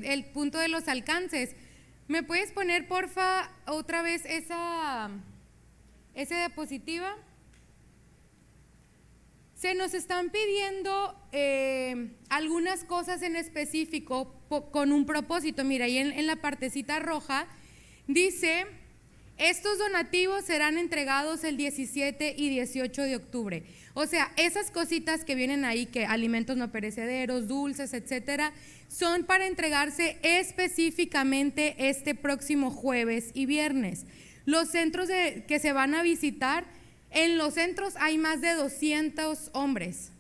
el punto de los alcances. ¿Me puedes poner, porfa, otra vez esa diapositiva? Se nos están pidiendo algunas cosas en específico con un propósito. Mira, ahí en la partecita roja dice: estos donativos serán entregados el 17 y 18 de octubre. O sea, esas cositas que vienen ahí, que alimentos no perecederos, dulces, etcétera, son para entregarse específicamente este próximo jueves y viernes. Los centros que se van a visitar, en los centros hay más de 200 hombres.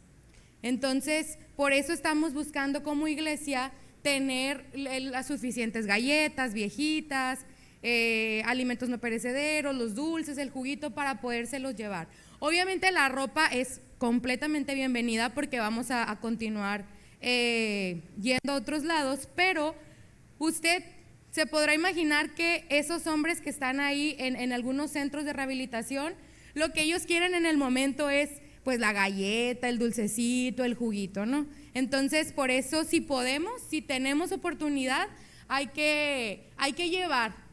Entonces, por eso estamos buscando como iglesia tener las suficientes galletas viejitas, alimentos no perecederos, los dulces, el juguito para podérselos llevar. Obviamente la ropa es completamente bienvenida porque vamos a continuar yendo a otros lados, pero usted se podrá imaginar que esos hombres que están ahí en algunos centros de rehabilitación, lo que ellos quieren en el momento es pues la galleta, el dulcecito, el juguito, ¿no? Entonces, por eso, si podemos, si tenemos oportunidad, hay que llevar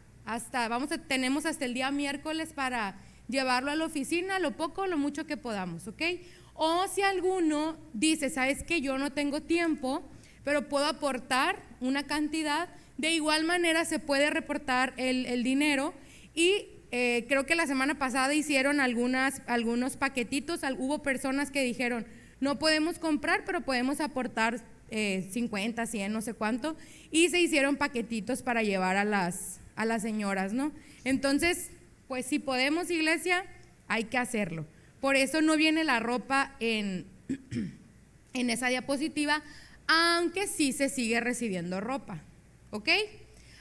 tenemos hasta el día miércoles para llevarlo a la oficina, lo poco o lo mucho que podamos, ¿ok? O si alguno dice, ¿sabes qué? Yo no tengo tiempo, pero puedo aportar una cantidad, de igual manera se puede reportar el dinero. Y creo que la semana pasada hicieron algunos paquetitos, hubo personas que dijeron, no podemos comprar, pero podemos aportar 50, 100, no sé cuánto, y se hicieron paquetitos para llevar a las señoras, ¿no? Entonces, pues si podemos, iglesia, hay que hacerlo. Por eso no viene la ropa en esa diapositiva, aunque sí se sigue recibiendo ropa, ¿ok?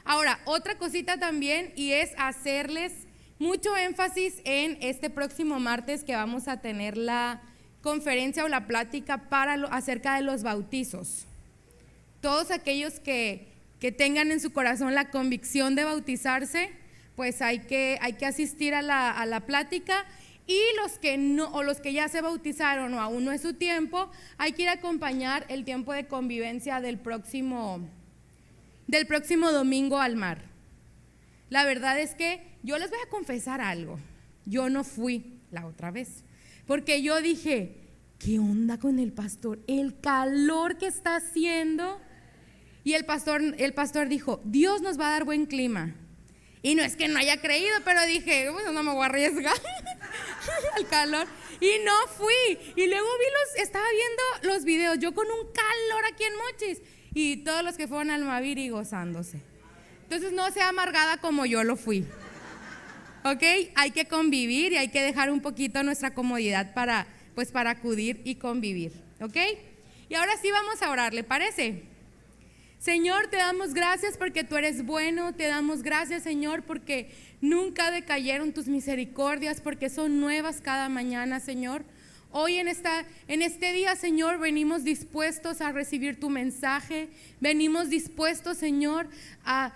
Ahora, otra cosita también, y es hacerles mucho énfasis en este próximo martes que vamos a tener la conferencia o la plática acerca de los bautizos. Todos aquellos que tengan en su corazón la convicción de bautizarse, pues hay que asistir a la plática. Y los que no, o los que ya se bautizaron o aún no es su tiempo, hay que ir a acompañar el tiempo de convivencia del próximo domingo al mar. La verdad es que yo les voy a confesar algo, yo no fui la otra vez, porque yo dije, ¿qué onda con el pastor? El calor que está haciendo. Y el pastor dijo, Dios nos va a dar buen clima. Y no es que no haya creído, pero dije, bueno, no me voy a arriesgar al calor. Y no fui. Y luego estaba viendo los videos, yo con un calor aquí en Mochis, y todos los que fueron al Maviri gozándose. Entonces no sea amargada como yo lo fui. ¿Ok? Hay que convivir y hay que dejar un poquito nuestra comodidad para acudir y convivir. ¿Ok? Y ahora sí vamos a orar, ¿le parece? Señor, te damos gracias porque tú eres bueno, te damos gracias, Señor, porque nunca decayeron tus misericordias, porque son nuevas cada mañana, Señor. Hoy en este día, Señor, venimos dispuestos a recibir tu mensaje, venimos dispuestos, Señor, a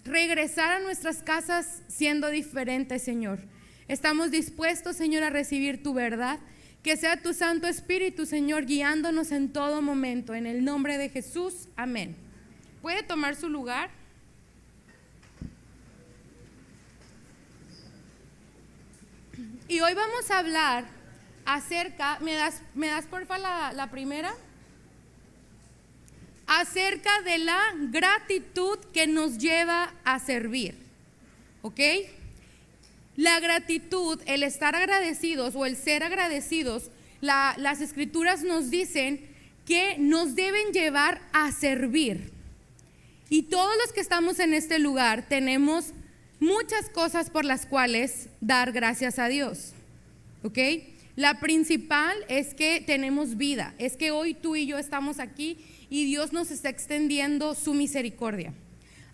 regresar a nuestras casas siendo diferentes, Señor. Estamos dispuestos, Señor, a recibir tu verdad. Que sea tu Santo Espíritu, Señor, guiándonos en todo momento. En el nombre de Jesús, amén. ¿Puede tomar su lugar? Y hoy vamos a hablar acerca, ¿me das porfa la primera? Acerca de la gratitud que nos lleva a servir, ¿ok? La gratitud, el estar agradecidos o el ser agradecidos, las escrituras nos dicen que nos deben llevar a servir. Y todos los que estamos en este lugar tenemos muchas cosas por las cuales dar gracias a Dios, ¿ok? La principal es que tenemos vida, es que hoy tú y yo estamos aquí y Dios nos está extendiendo su misericordia.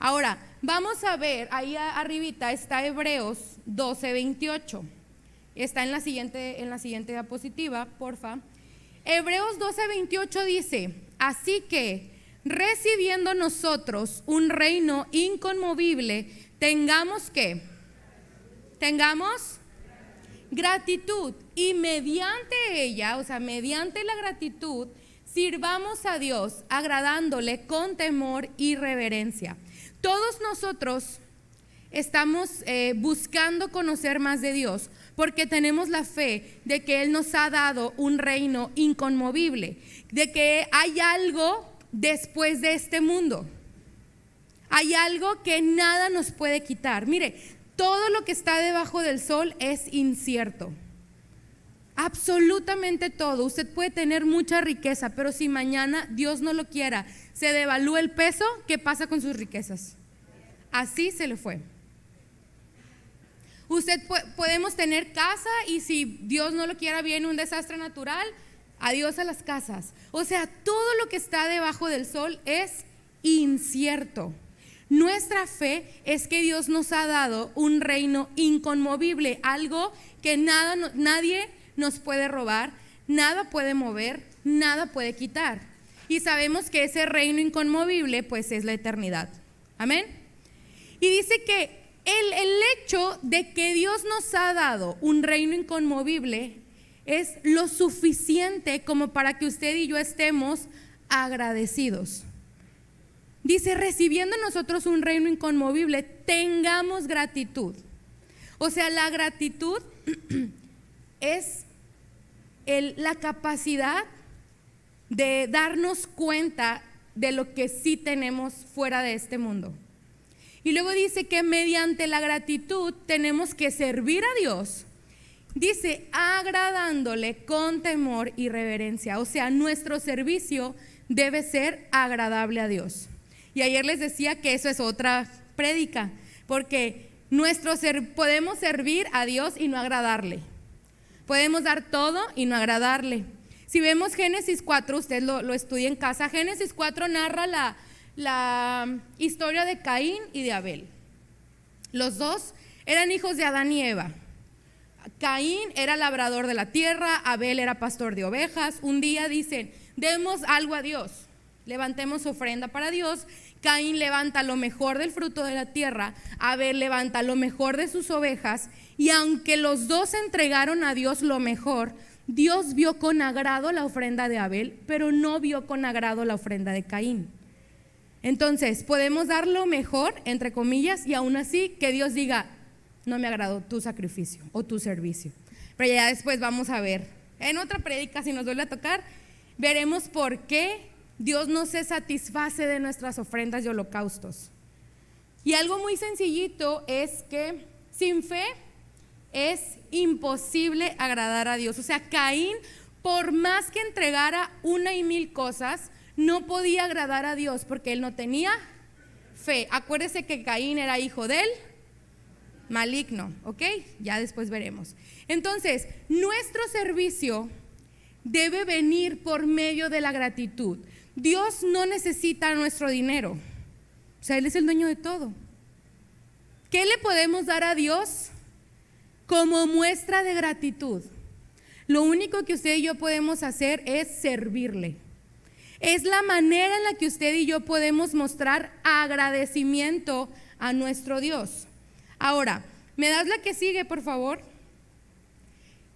Ahora, vamos a ver, ahí arribita está Hebreos 12:28. Está en la siguiente diapositiva, porfa. Hebreos 12:28 dice, así que recibiendo nosotros un reino inconmovible, tengamos gratitud, y mediante ella, o sea, mediante la gratitud, sirvamos a Dios agradándole con temor y reverencia. Todos nosotros estamos buscando conocer más de Dios porque tenemos la fe de que Él nos ha dado un reino inconmovible, de que hay algo después de este mundo. Hay algo que nada nos puede quitar. Mire, todo lo que está debajo del sol es incierto. Absolutamente todo. Usted puede tener mucha riqueza, pero si mañana, Dios no lo quiera, se devalúa el peso, ¿qué pasa con sus riquezas? Así se le fue. Podemos tener casa y si Dios no lo quiera, viene un desastre natural, adiós a las casas. O sea, todo lo que está debajo del sol es incierto. Nuestra fe es que Dios nos ha dado un reino inconmovible, algo que nadie nos puede robar, nada puede mover, nada puede quitar. Y sabemos que ese reino inconmovible pues es la eternidad. Amén. Y dice que el hecho de que Dios nos ha dado un reino inconmovible es lo suficiente como para que usted y yo estemos agradecidos. Dice, recibiendo nosotros un reino inconmovible, tengamos gratitud. O sea, la gratitud es la capacidad de darnos cuenta de lo que sí tenemos fuera de este mundo. Y luego dice que mediante la gratitud tenemos que servir a Dios. Dice, agradándole con temor y reverencia. O sea, nuestro servicio debe ser agradable a Dios. Y ayer les decía que eso es otra prédica, porque podemos servir a Dios y no agradarle. Podemos dar todo y no agradarle. Si vemos Génesis 4, usted lo estudia en casa. Génesis 4 narra la historia de Caín y de Abel. Los dos eran hijos de Adán y Eva. Caín era labrador de la tierra, Abel era pastor de ovejas. Un día dicen, demos algo a Dios, levantemos ofrenda para Dios. Caín levanta lo mejor del fruto de la tierra, Abel levanta lo mejor de sus ovejas, y aunque los dos entregaron a Dios lo mejor, Dios vio con agrado la ofrenda de Abel, pero no vio con agrado la ofrenda de Caín. Entonces, podemos dar lo mejor, entre comillas, y aún así que Dios diga, no me agradó tu sacrificio o tu servicio. Pero ya después vamos a ver, en otra prédica, si nos vuelve a tocar, veremos por qué Dios no se satisface de nuestras ofrendas y holocaustos. Y algo muy sencillito es que sin fe es imposible agradar a Dios. O sea, Caín, por más que entregara 1,000 cosas, no podía agradar a Dios porque él no tenía fe. Acuérdese que Caín era hijo del maligno, ¿ok? Ya después veremos. Entonces, nuestro servicio debe venir por medio de la gratitud. Dios no necesita nuestro dinero, o sea, Él es el dueño de todo. ¿Qué le podemos dar a Dios como muestra de gratitud? Lo único que usted y yo podemos hacer es servirle. Es la manera en la que usted y yo podemos mostrar agradecimiento a nuestro Dios. Ahora, ¿me das la que sigue, por favor?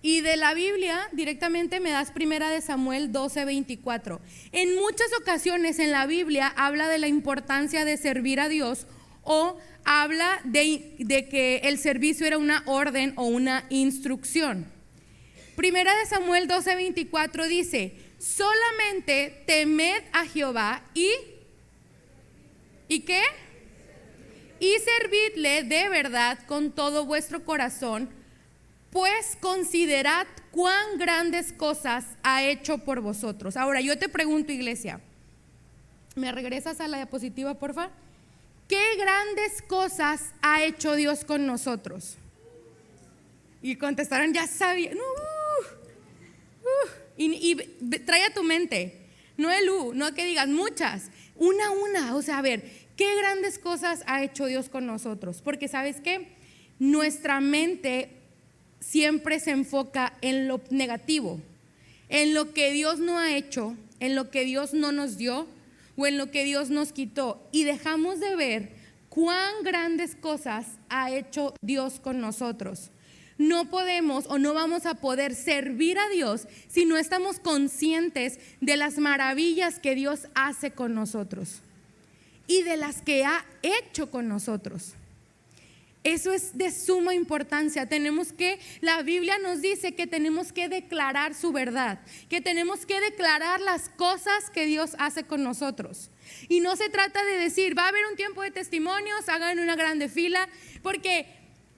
Y de la Biblia directamente me das 1 Samuel 12:24. En muchas ocasiones en la Biblia habla de la importancia de servir a Dios, o habla de que el servicio era una orden o una instrucción. 1 Samuel 12:24 dice, solamente temed a Jehová ¿y qué? Y servidle de verdad con todo vuestro corazón, pues considerad cuán grandes cosas ha hecho por vosotros. Ahora yo te pregunto, iglesia, ¿me regresas a la diapositiva, por favor? ¿Qué grandes cosas ha hecho Dios con nosotros? Y contestaron, ya sabía. Y trae a tu mente, no el no que digas muchas, una. O sea, a ver, ¿qué grandes cosas ha hecho Dios con nosotros? Porque ¿sabes qué? Nuestra mente siempre se enfoca en lo negativo, en lo que Dios no ha hecho, en lo que Dios no nos dio o en lo que Dios nos quitó, y dejamos de ver cuán grandes cosas ha hecho Dios con nosotros. no podemos o no vamos a poder servir a Dios si no estamos conscientes de las maravillas que Dios hace con nosotros y de las que ha hecho con nosotros. Eso es de suma importancia. La Biblia nos dice que tenemos que declarar su verdad, que tenemos que declarar las cosas que Dios hace con nosotros. Y no se trata de decir, va a haber un tiempo de testimonios, hagan una grande fila, porque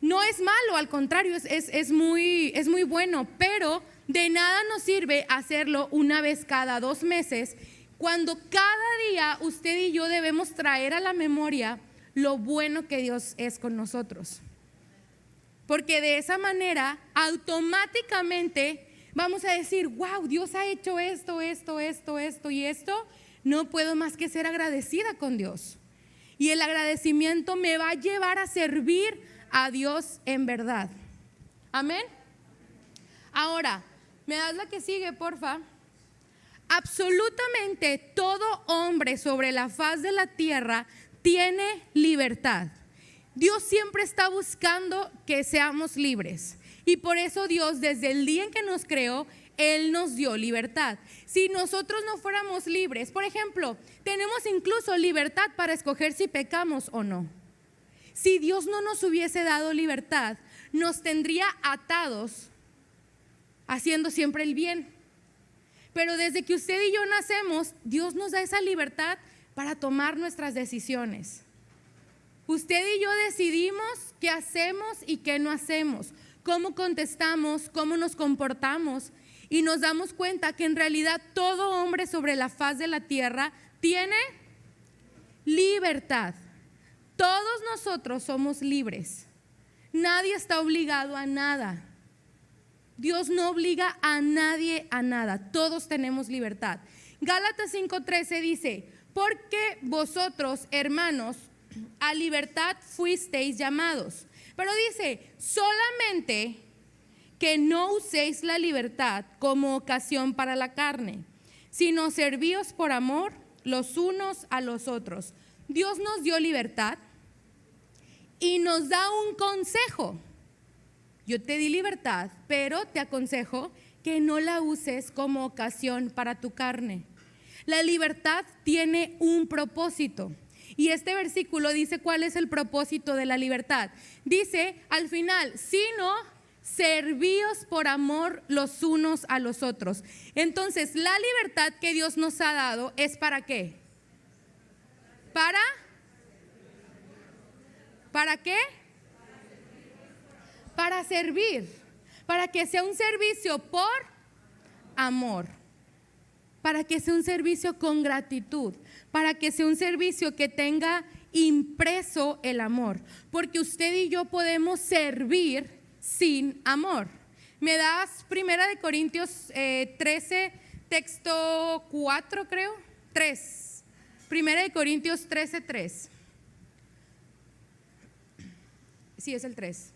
no es malo, al contrario, es muy bueno, pero de nada nos sirve hacerlo una vez cada 2 meses, cuando cada día usted y yo debemos traer a la memoria lo bueno que Dios es con nosotros. Porque de esa manera, automáticamente vamos a decir, wow, Dios ha hecho esto y esto. No puedo más que ser agradecida con Dios. Y el agradecimiento me va a llevar a servir a Dios en verdad. Amén. Ahora, ¿me das la que sigue, porfa? Absolutamente todo hombre sobre la faz de la tierra tiene libertad. Dios siempre está buscando que seamos libres. Y por eso Dios, desde el día en que nos creó, Él nos dio libertad. Si nosotros no fuéramos libres, por ejemplo, tenemos incluso libertad para escoger si pecamos o no. Si Dios no nos hubiese dado libertad, nos tendría atados haciendo siempre el bien. Pero desde que usted y yo nacemos, Dios nos da esa libertad para tomar nuestras decisiones. Usted y yo decidimos qué hacemos y qué no hacemos, cómo contestamos, cómo nos comportamos, y nos damos cuenta que en realidad todo hombre sobre la faz de la tierra tiene libertad. Todos nosotros somos libres. Nadie está obligado a nada. Dios no obliga a nadie a nada. Todos tenemos libertad. Gálatas 5:13 dice: porque vosotros, hermanos, a libertad fuisteis llamados. Pero dice, solamente que no uséis la libertad como ocasión para la carne, sino servíos por amor los unos a los otros. Dios nos dio libertad y nos da un consejo. Yo te di libertad, pero te aconsejo que no la uses como ocasión para tu carne. La libertad tiene un propósito. Y este versículo dice cuál es el propósito de la libertad. Dice al final, sino servíos por amor los unos a los otros. Entonces, la libertad que Dios nos ha dado es ¿para qué? ¿Para qué? Para servir. Para que sea un servicio por amor. Para que sea un servicio con gratitud, para que sea un servicio que tenga impreso el amor, porque usted y yo podemos servir sin amor. ¿Me das 1 Corintios 13, texto 4 creo? 3. 1 Corintios 13:3. Sí, es el 3.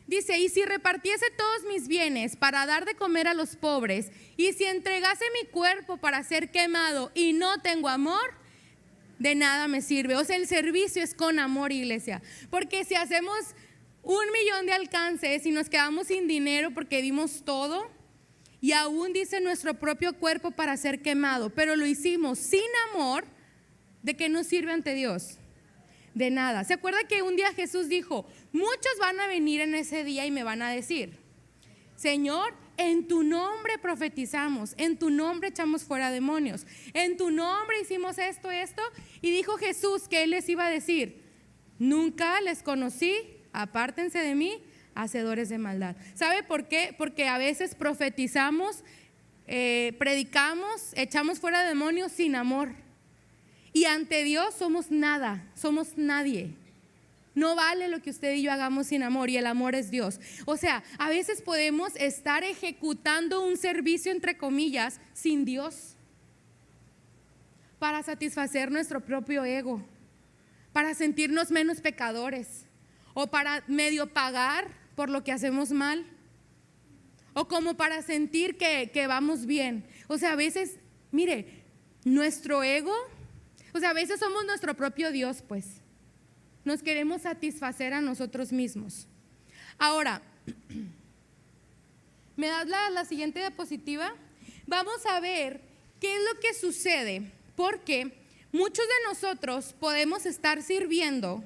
Dice, y si repartiese todos mis bienes para dar de comer a los pobres, y si entregase mi cuerpo para ser quemado y no tengo amor, de nada me sirve. O sea, el servicio es con amor, iglesia. Porque si hacemos 1,000,000 de alcances y nos quedamos sin dinero porque dimos todo, y aún dice nuestro propio cuerpo para ser quemado, pero lo hicimos sin amor, ¿de qué nos sirve ante Dios? De nada. ¿Se acuerda que un día Jesús dijo, muchos van a venir en ese día y me van a decir, Señor, en tu nombre profetizamos, en tu nombre echamos fuera demonios, en tu nombre hicimos esto? Y dijo Jesús que Él les iba a decir, nunca les conocí, apártense de mí, hacedores de maldad. ¿Sabe por qué? Porque a veces profetizamos, predicamos, echamos fuera demonios sin amor. Y ante Dios somos nada, somos nadie. No vale lo que usted y yo hagamos sin amor, y el amor es Dios. O sea, a veces podemos estar ejecutando un servicio, entre comillas, sin Dios, para satisfacer nuestro propio ego, para sentirnos menos pecadores, o para medio pagar por lo que hacemos mal, o como para sentir que vamos bien. O sea, a veces, mire, nuestro ego, o sea, a veces somos nuestro propio Dios, pues. nos queremos satisfacer a nosotros mismos. Ahora, ¿me das la siguiente diapositiva? Vamos a ver qué es lo que sucede, porque muchos de nosotros podemos estar sirviendo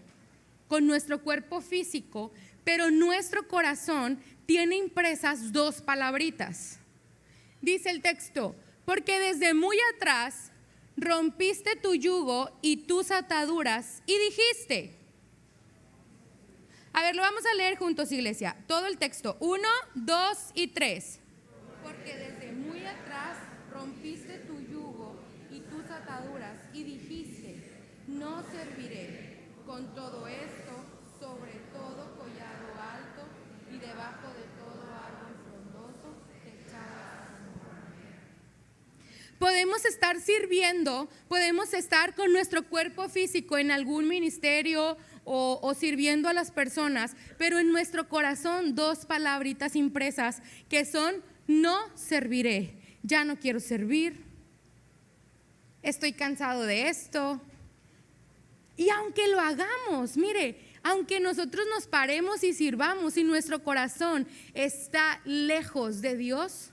con nuestro cuerpo físico, pero nuestro corazón tiene impresas dos palabritas. Dice el texto, porque desde muy atrás rompiste tu yugo y tus ataduras y dijiste. A ver, lo vamos a leer juntos, iglesia. Todo el texto, 1, 2 y 3. Porque desde muy atrás rompiste tu yugo y tus ataduras y dijiste, no serviré. Con todo esto, sobre todo collado alto y debajo de todo árbol frondoso, podemos estar sirviendo, podemos estar con nuestro cuerpo físico en algún ministerio o sirviendo a las personas, pero en nuestro corazón dos palabritas impresas que son no serviré, ya no quiero servir, estoy cansado de esto. Y aunque lo hagamos, mire, aunque nosotros nos paremos y sirvamos y nuestro corazón está lejos de Dios,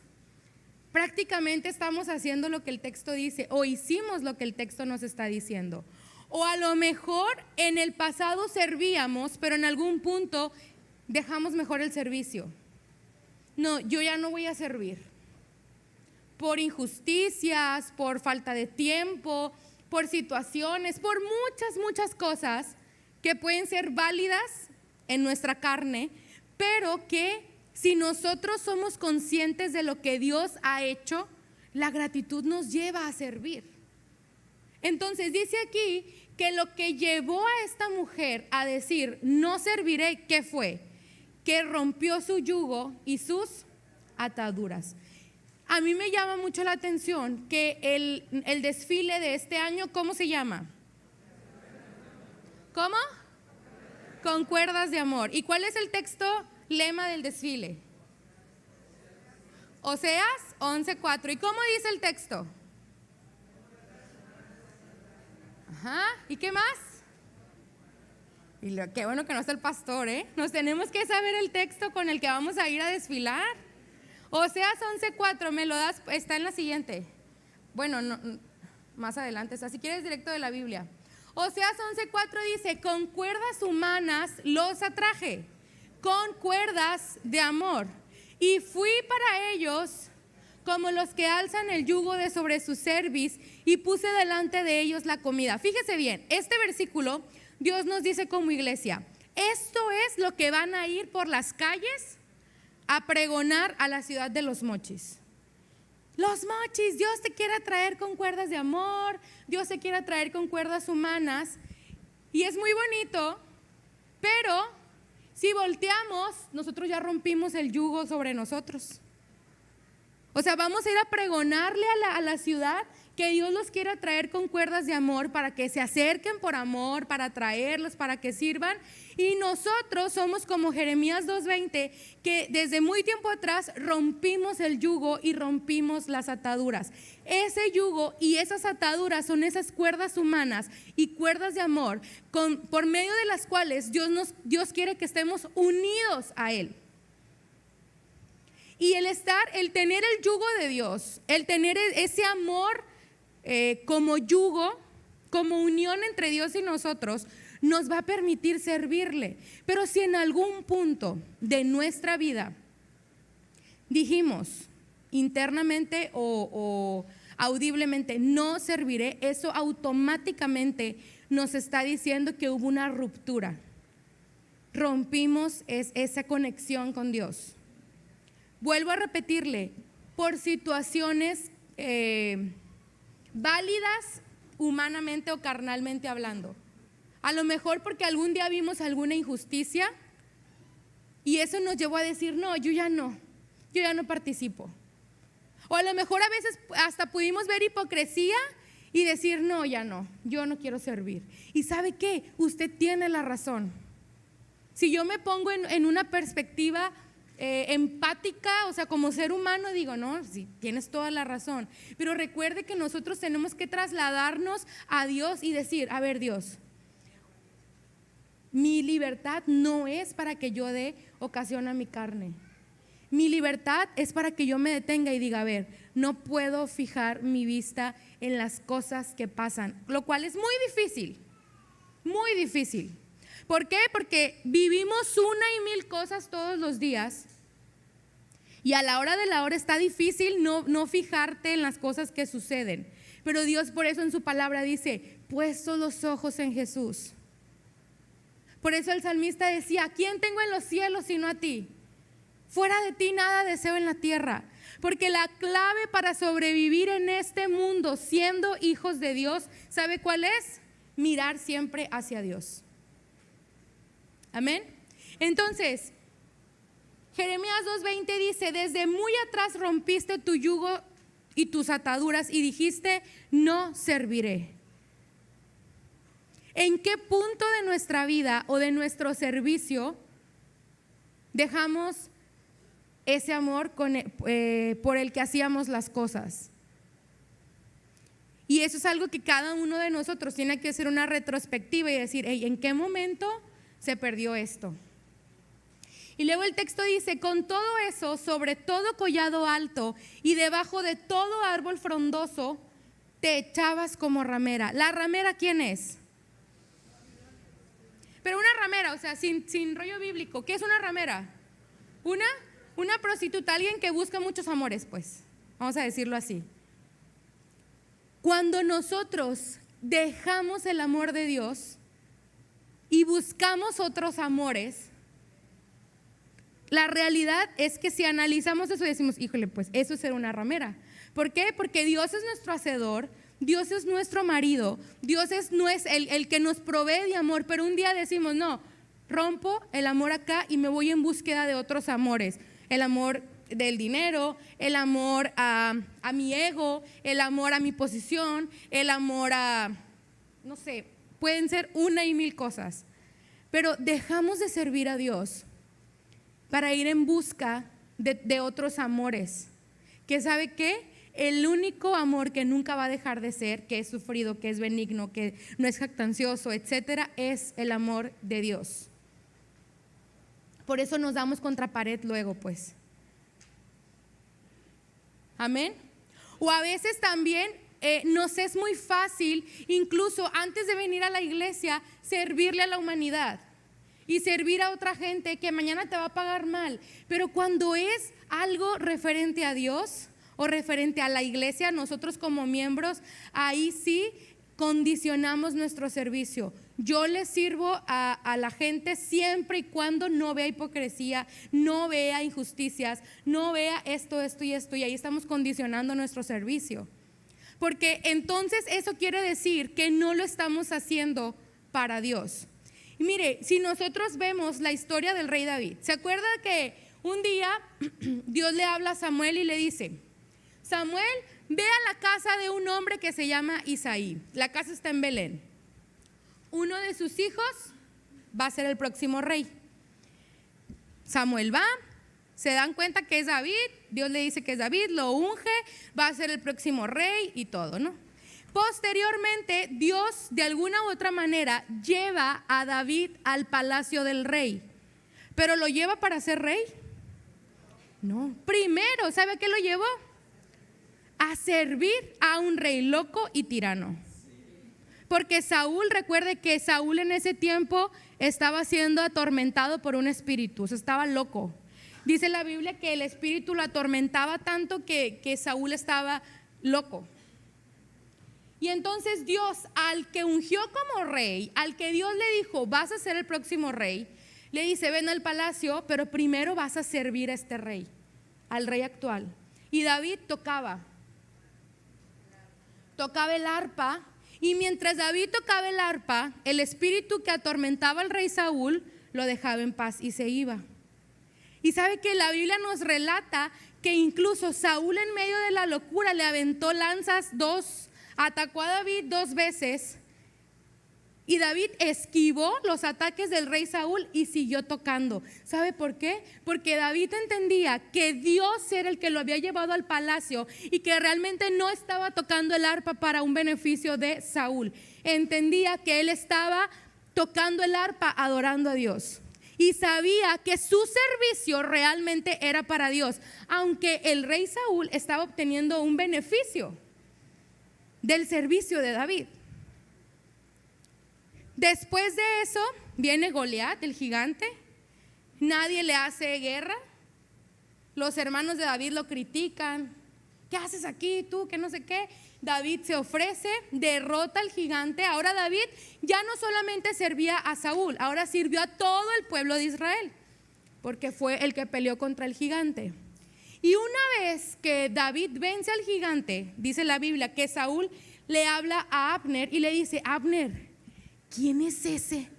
prácticamente estamos haciendo lo que el texto dice o hicimos lo que el texto nos está diciendo. O a lo mejor en el pasado servíamos, pero en algún punto dejamos mejor el servicio. No, yo ya no voy a servir. Por injusticias, por falta de tiempo, por situaciones, por muchas cosas que pueden ser válidas en nuestra carne, pero que si nosotros somos conscientes de lo que Dios ha hecho, la gratitud nos lleva a servir. Entonces dice aquí que lo que llevó a esta mujer a decir no serviré, ¿qué fue? Que rompió su yugo y sus ataduras. A mí me llama mucho la atención que el desfile de este año, ¿cómo se llama? ¿Cómo? Con cuerdas de amor. ¿Y cuál es el texto lema del desfile? Oseas 11:4. ¿Y cómo dice el texto? Ajá. ¿Y qué más? Y qué bueno que no está el pastor, ¿eh? Nos tenemos que saber el texto con el que vamos a ir a desfilar. Oseas 11:4, me lo das, está en la siguiente. Bueno, no, más adelante está, si quieres directo de la Biblia. Oseas 11:4 dice, con cuerdas humanas los atraje, con cuerdas de amor. Y fui para ellos como los que alzan el yugo de sobre su cerviz y puse delante de ellos la comida. Fíjese bien, este versículo Dios nos dice como iglesia, esto es lo que van a ir por las calles a pregonar a la ciudad de Los Mochis. Los Mochis, Dios te quiere atraer con cuerdas de amor, Dios te quiere atraer con cuerdas humanas y es muy bonito, pero si volteamos, nosotros ya rompimos el yugo sobre nosotros. O sea, vamos a ir a pregonarle a la ciudad que Dios los quiere atraer con cuerdas de amor para que se acerquen por amor, para atraerlos, para que sirvan. Y nosotros somos como Jeremías 2:20, que desde muy tiempo atrás rompimos el yugo y rompimos las ataduras. Ese yugo y esas ataduras son esas cuerdas humanas y cuerdas de amor por medio de las cuales Dios quiere que estemos unidos a Él. Y el tener el yugo de Dios, el tener ese amor como yugo, como unión entre Dios y nosotros, nos va a permitir servirle. Pero si en algún punto de nuestra vida dijimos internamente o audiblemente no serviré, eso automáticamente nos está diciendo que hubo una ruptura. Rompimos esa conexión con Dios. Vuelvo a repetirle, por situaciones válidas humanamente o carnalmente hablando. A lo mejor porque algún día vimos alguna injusticia y eso nos llevó a decir, no, yo ya no participo. O a lo mejor a veces hasta pudimos ver hipocresía y decir, no, ya no, yo no quiero servir. ¿Y sabe qué? Usted tiene la razón. Si yo me pongo en una perspectiva empática, o sea, como ser humano, digo, no, sí, tienes toda la razón, pero recuerde que nosotros tenemos que trasladarnos a Dios y decir, a ver, Dios, Mi libertad no es para que yo dé ocasión a mi carne. Mi libertad es para que yo me detenga y diga, a ver, no puedo fijar mi vista en las cosas que pasan, lo cual es muy difícil, muy difícil. ¿Por qué? Porque vivimos una y mil cosas todos los días y a la hora de la hora está difícil no fijarte en las cosas que suceden. Pero Dios por eso en su palabra dice, puesto los ojos en Jesús. Por eso el salmista decía, ¿a quién tengo en los cielos sino a ti? Fuera de ti nada deseo en la tierra. Porque la clave para sobrevivir en este mundo siendo hijos de Dios, ¿sabe cuál es? Mirar siempre hacia Dios. Amén. Entonces, Jeremías 2:20 dice, desde muy atrás rompiste tu yugo y tus ataduras y dijiste, no serviré. ¿En qué punto de nuestra vida o de nuestro servicio dejamos ese amor por el que hacíamos las cosas? Y eso es algo que cada uno de nosotros tiene que hacer una retrospectiva y decir, hey, ¿en qué momento se perdió esto? Y luego el texto dice, con todo eso, sobre todo collado alto y debajo de todo árbol frondoso, te echabas como ramera. ¿La ramera quién es? Pero una ramera, o sea, sin rollo bíblico. ¿Qué es una ramera? Una prostituta, alguien que busca muchos amores, pues. Vamos a decirlo así. Cuando nosotros dejamos el amor de Dios y buscamos otros amores, la realidad es que si analizamos eso decimos, híjole, pues eso es ser una ramera. ¿Por qué? Porque Dios es nuestro hacedor, Dios es nuestro marido, Dios no es el que nos provee de amor, pero un día decimos, no, rompo el amor acá y me voy en búsqueda de otros amores. El amor del dinero, el amor a mi ego, el amor a mi posición, el amor a, no sé, pueden ser una y mil cosas. Pero dejamos de servir a Dios para ir en busca de otros amores. ¿Que sabe qué? El único amor que nunca va a dejar de ser, que es sufrido, que es benigno, que no es jactancioso, etcétera, es el amor de Dios. Por eso nos damos contra pared luego, pues. Amén. O a veces también nos es muy fácil, incluso antes de venir a la iglesia, servirle a la humanidad y servir a otra gente que mañana te va a pagar mal. Pero cuando es algo referente a Dios o referente a la iglesia, nosotros como miembros, ahí sí condicionamos nuestro servicio. Yo le sirvo a la gente siempre y cuando no vea hipocresía, no vea injusticias, no vea esto y esto, y ahí estamos condicionando nuestro servicio. Porque entonces eso quiere decir que no lo estamos haciendo para Dios. Y mire, si nosotros vemos la historia del rey David, ¿se acuerda que un día Dios le habla a Samuel y le dice, Samuel, ve a la casa de un hombre que se llama Isaí, la casa está en Belén, uno de sus hijos va a ser el próximo rey. Samuel va, se dan cuenta que es David, Dios le dice que es David, lo unge, va a ser el próximo rey y todo, ¿no? Posteriormente, Dios de alguna u otra manera lleva a David al palacio del rey, pero ¿lo lleva para ser rey? No, primero, ¿sabe a qué lo llevó? A servir a un rey loco y tirano. Porque Saúl, recuerde que Saúl en ese tiempo estaba siendo atormentado por un espíritu, o sea, estaba loco. Dice la Biblia que el espíritu lo atormentaba tanto que Saúl estaba loco. Y entonces Dios, al que ungió como rey, al que Dios le dijo, vas a ser el próximo rey, le dice, ven al palacio, pero primero vas a servir a este rey, al rey actual. Y David tocaba el arpa, y mientras David tocaba el arpa, el espíritu que atormentaba al rey Saúl lo dejaba en paz y se iba. Y sabe que la Biblia nos relata que incluso Saúl en medio de la locura le aventó lanzas atacó a David 2 veces, y David esquivó los ataques del rey Saúl y siguió tocando. ¿Sabe por qué? Porque David entendía que Dios era el que lo había llevado al palacio y que realmente no estaba tocando el arpa para un beneficio de Saúl. Entendía que él estaba tocando el arpa, adorando a Dios. Y sabía que su servicio realmente era para Dios, aunque el rey Saúl estaba obteniendo un beneficio del servicio de David. Después de eso viene Goliat, el gigante. Nadie le hace guerra. Los hermanos de David lo critican. ¿Qué haces aquí tú? Que no sé qué. David se ofrece, derrota al gigante. Ahora David ya no solamente servía a Saúl, ahora sirvió a todo el pueblo de Israel, porque fue el que peleó contra el gigante. Y una vez que David vence al gigante, dice la Biblia que Saúl le habla a Abner y le dice: Abner, ¿quién es ese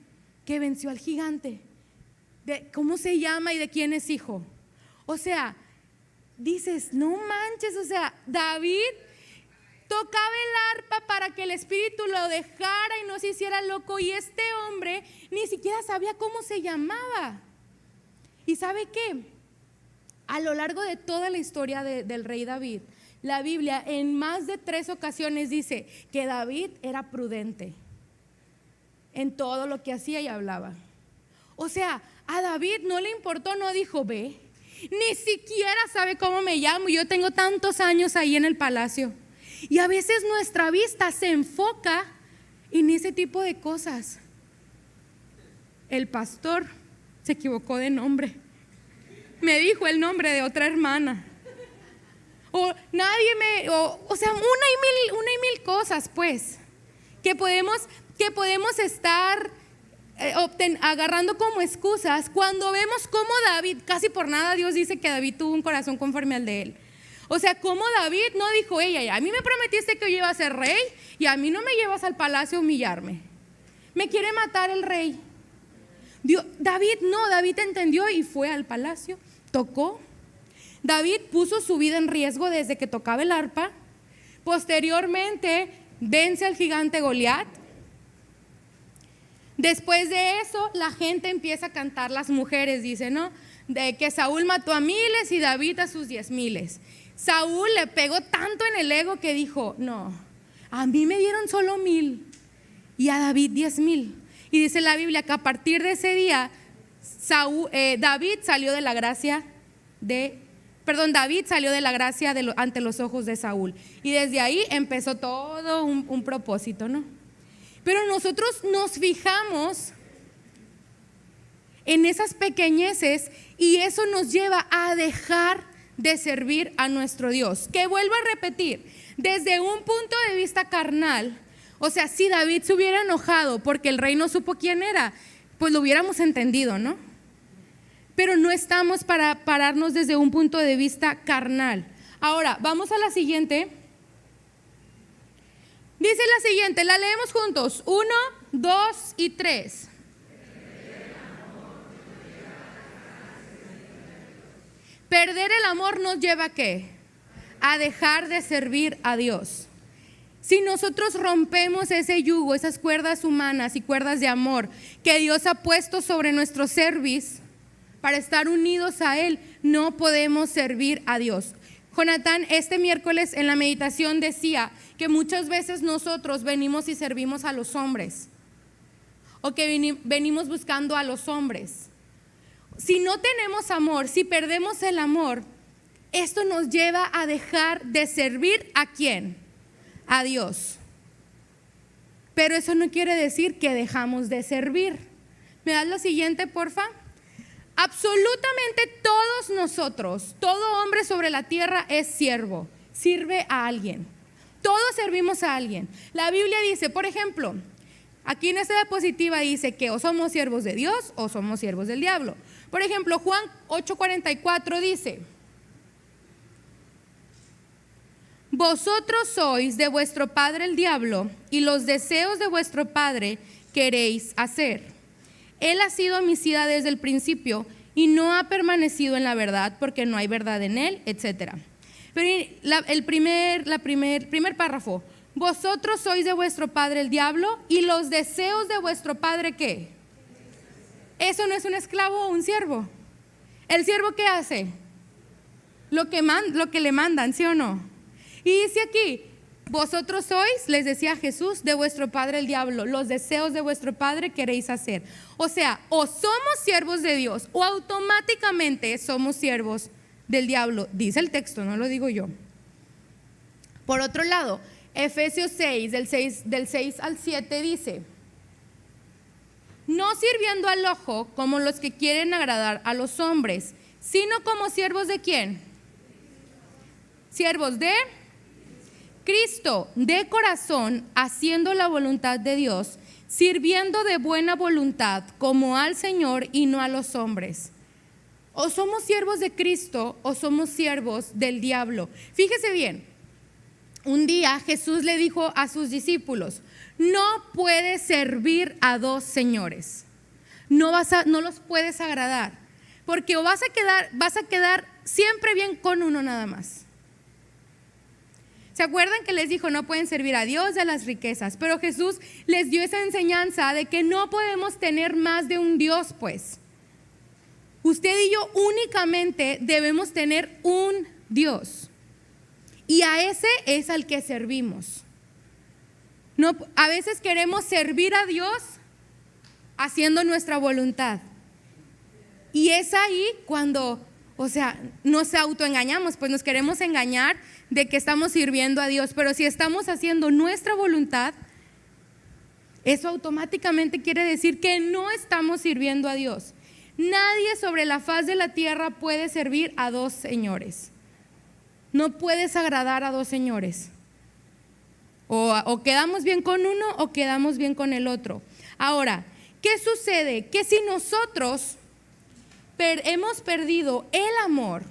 que venció al gigante? ¿Cómo se llama y de quién es hijo? O sea, dices, no manches, o sea, David tocaba el arpa para que el espíritu lo dejara y no se hiciera loco, y este hombre ni siquiera sabía cómo se llamaba. ¿Y sabe qué? A lo largo de toda la historia del rey David, la Biblia en más de 3 ocasiones dice que David era prudente en todo lo que hacía y hablaba. O sea, a David no le importó, no dijo: ve, ni siquiera sabe cómo me llamo, yo tengo tantos años ahí en el palacio. Y a veces nuestra vista se enfoca en ese tipo de cosas. El pastor se equivocó de nombre, me dijo el nombre de otra hermana, o nadie o sea, una y mil cosas, pues, que podemos estar agarrando como excusas cuando vemos cómo David, casi por nada Dios dice que David tuvo un corazón conforme al de él. O sea, como David no dijo: ella, a mí me prometiste que yo iba a ser rey y a mí no me llevas al palacio a humillarme, me quiere matar el rey. David entendió y fue al palacio, tocó. David puso su vida en riesgo desde que tocaba el arpa. Posteriormente vence al gigante Goliat. Después de eso la gente empieza a cantar, las mujeres dicen, ¿no?, de que Saúl mató a miles y David a sus 10,000. Saúl le pegó tanto en el ego que dijo: no, a mí me dieron solo 1,000 y a David 10,000. Y dice la Biblia que a partir de ese día David salió de la gracia ante los ojos de Saúl, y desde ahí empezó todo un propósito, ¿no? Pero nosotros nos fijamos en esas pequeñeces y eso nos lleva a dejar de servir a nuestro Dios. Que vuelvo a repetir, desde un punto de vista carnal, o sea, si David se hubiera enojado porque el rey no supo quién era, pues lo hubiéramos entendido, ¿no? Pero no estamos para pararnos desde un punto de vista carnal. Ahora, vamos a la siguiente. Dice la siguiente, la leemos juntos: 1, 2 y 3. Perder el amor nos lleva ¿a qué? A dejar de servir a Dios. Si nosotros rompemos ese yugo, esas cuerdas humanas y cuerdas de amor que Dios ha puesto sobre nuestro servicio para estar unidos a Él, no podemos servir a Dios. Jonathan este miércoles en la meditación decía que muchas veces nosotros venimos y servimos a los hombres, o que venimos buscando a los hombres. Si no tenemos amor, si perdemos el amor, esto nos lleva a dejar de servir ¿a quién? A Dios. Pero eso no quiere decir que dejamos de servir. ¿Me das la siguiente, porfa? Absolutamente todos nosotros, todo hombre sobre la tierra es siervo, sirve a alguien. Todos servimos a alguien. La Biblia dice, por ejemplo, aquí en esta diapositiva dice que o somos siervos de Dios o somos siervos del diablo. Por ejemplo, Juan 8:44 dice: vosotros sois de vuestro padre el diablo, y los deseos de vuestro padre queréis hacer. Él ha sido homicida desde el principio y no ha permanecido en la verdad, porque no hay verdad en él, etc. Pero el primer párrafo: vosotros sois de vuestro padre el diablo, y los deseos de vuestro padre ¿qué? Eso no es un esclavo o un siervo. ¿El siervo qué hace? Lo que le mandan, ¿sí o no? Y dice aquí, vosotros sois, les decía Jesús, de vuestro padre el diablo, los deseos de vuestro padre queréis hacer. O sea, o somos siervos de Dios o automáticamente somos siervos del diablo, dice el texto, no lo digo yo. Por otro lado, Efesios 6, del 6 al 7 dice: no sirviendo al ojo como los que quieren agradar a los hombres, sino como siervos de ¿quién? Siervos de Cristo, de corazón, haciendo la voluntad de Dios, sirviendo de buena voluntad como al Señor y no a los hombres. O somos siervos de Cristo o somos siervos del diablo. Fíjese bien, un día Jesús le dijo a sus discípulos: no puedes servir a dos señores, no los puedes agradar, porque o vas a quedar siempre bien con uno nada más. ¿Se acuerdan que les dijo no pueden servir a Dios y a las riquezas? Pero Jesús les dio esa enseñanza de que no podemos tener más de un Dios, pues. Usted y yo únicamente debemos tener un Dios. Y a ese es al que servimos. No, a veces queremos servir a Dios haciendo nuestra voluntad. Y es ahí cuando, nos autoengañamos, pues nos queremos engañar de que estamos sirviendo a Dios. Pero si estamos haciendo nuestra voluntad, eso automáticamente quiere decir que no estamos sirviendo a Dios. Nadie sobre la faz de la tierra puede servir a dos señores. No puedes agradar a dos señores. O quedamos bien con uno o quedamos bien con el otro. Ahora, ¿qué sucede? Que si nosotros hemos perdido el amor,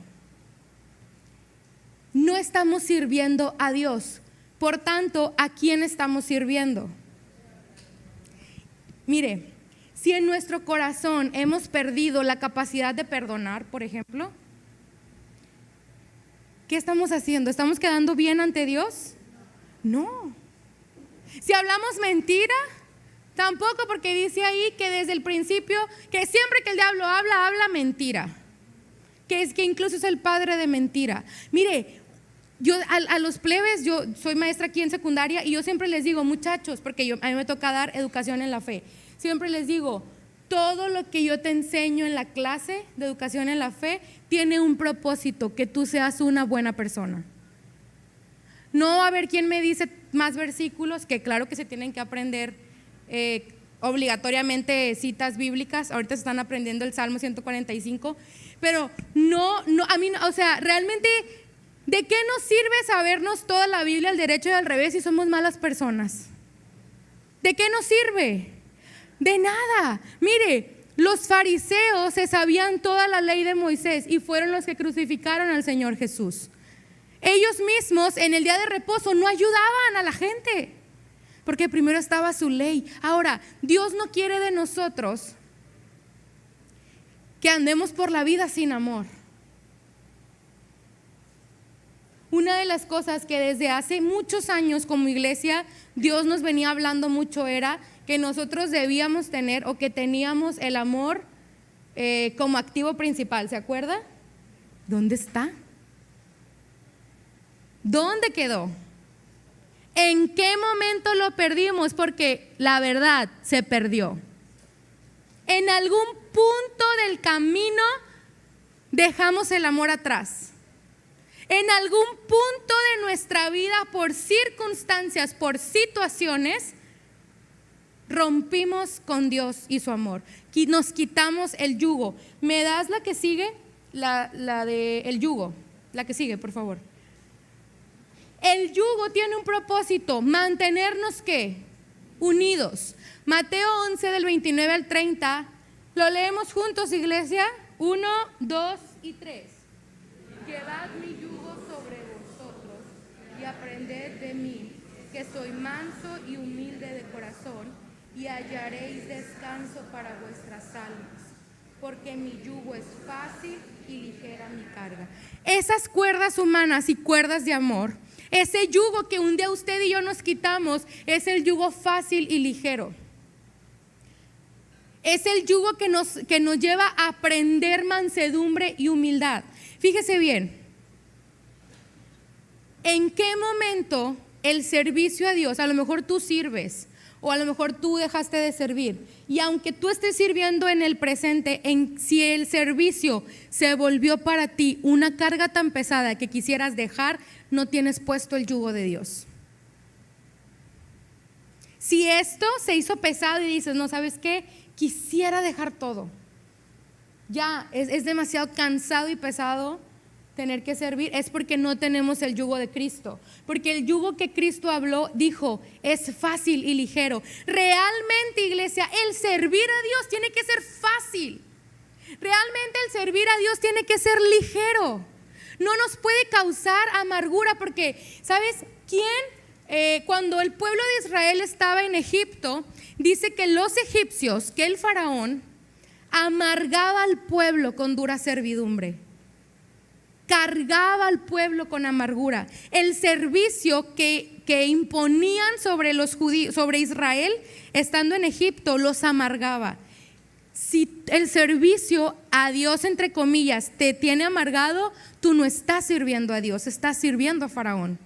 no estamos sirviendo a Dios. Por tanto, ¿a quién estamos sirviendo? Mire, si en nuestro corazón hemos perdido la capacidad de perdonar, por ejemplo, ¿qué estamos haciendo? ¿Estamos quedando bien ante Dios? No. Si hablamos mentira, tampoco, porque dice ahí que desde el principio, que siempre que el diablo habla mentira, que incluso es el padre de mentira. Mire, yo a los plebes, yo soy maestra aquí en secundaria y yo siempre les digo, muchachos, porque a mí me toca dar educación en la fe, siempre les digo, todo lo que yo te enseño en la clase de educación en la fe tiene un propósito, que tú seas una buena persona. No va a haber quien me dice más versículos, que claro que se tienen que aprender obligatoriamente citas bíblicas. Ahorita se están aprendiendo el Salmo 145, pero realmente, ¿de qué nos sirve sabernos toda la Biblia al derecho y al revés si somos malas personas? ¿De qué nos sirve? De nada. Mire, los fariseos se sabían toda la ley de Moisés y fueron los que crucificaron al Señor Jesús. Ellos mismos en el día de reposo no ayudaban a la gente, porque primero estaba su ley. Ahora, Dios no quiere de nosotros que andemos por la vida sin amor. Una de las cosas que desde hace muchos años como iglesia Dios nos venía hablando mucho era que nosotros debíamos tener, o que teníamos, el amor como activo principal. ¿Se acuerda? ¿Dónde está? ¿Dónde quedó? ¿En qué momento lo perdimos? Porque la verdad se perdió. En algún punto del camino dejamos el amor atrás. En algún punto de nuestra vida, por circunstancias, por situaciones, rompimos con Dios y su amor. Nos quitamos el yugo. ¿Me das la que sigue? La de el yugo. La que sigue, por favor. El yugo tiene un propósito: mantenernos ¿qué? Unidos. Mateo 11 del 29 al 30. Lo leemos juntos, iglesia. 1, 2 y 3. Llevad mi yugo sobre vosotros y aprended de mí, que soy manso y humilde de corazón, y hallaréis descanso para vuestras almas, porque mi yugo es fácil y ligera mi carga. Esas cuerdas humanas y cuerdas de amor, ese yugo que un día usted y yo nos quitamos, es el yugo fácil y ligero. Es el yugo que nos lleva a aprender mansedumbre y humildad. Fíjese bien, ¿en qué momento el servicio a Dios, a lo mejor tú sirves o a lo mejor tú dejaste de servir, y aunque tú estés sirviendo en el presente, si el servicio se volvió para ti una carga tan pesada que quisieras dejar, no tienes puesto el yugo de Dios. Si esto se hizo pesado y dices, no, ¿sabes qué? Quisiera dejar todo. Ya, es demasiado cansado y pesado tener que servir, es porque no tenemos el yugo de Cristo. Porque el yugo que Cristo habló, dijo, es fácil y ligero. Realmente, iglesia, el servir a Dios tiene que ser fácil. Realmente el servir a Dios tiene que ser ligero. No nos puede causar amargura, porque, ¿sabes quién? Cuando el pueblo de Israel estaba en Egipto, dice que los egipcios, que el faraón, amargaba al pueblo con dura servidumbre. Cargaba al pueblo con amargura. El servicio que imponían sobre los judíos, sobre Israel, estando en Egipto, los amargaba. Si el servicio a Dios, entre comillas, te tiene amargado, tú no estás sirviendo a Dios, estás sirviendo a Faraón.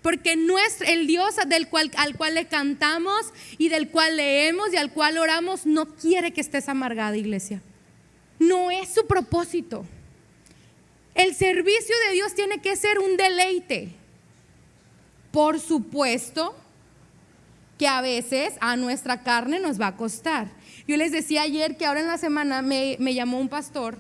Porque el Dios al cual le cantamos y del cual leemos y al cual oramos, no quiere que estés amargada, iglesia. No es su propósito. El servicio de Dios tiene que ser un deleite. Por supuesto que a veces a nuestra carne nos va a costar. Yo les decía ayer que ahora en la semana me llamó un pastor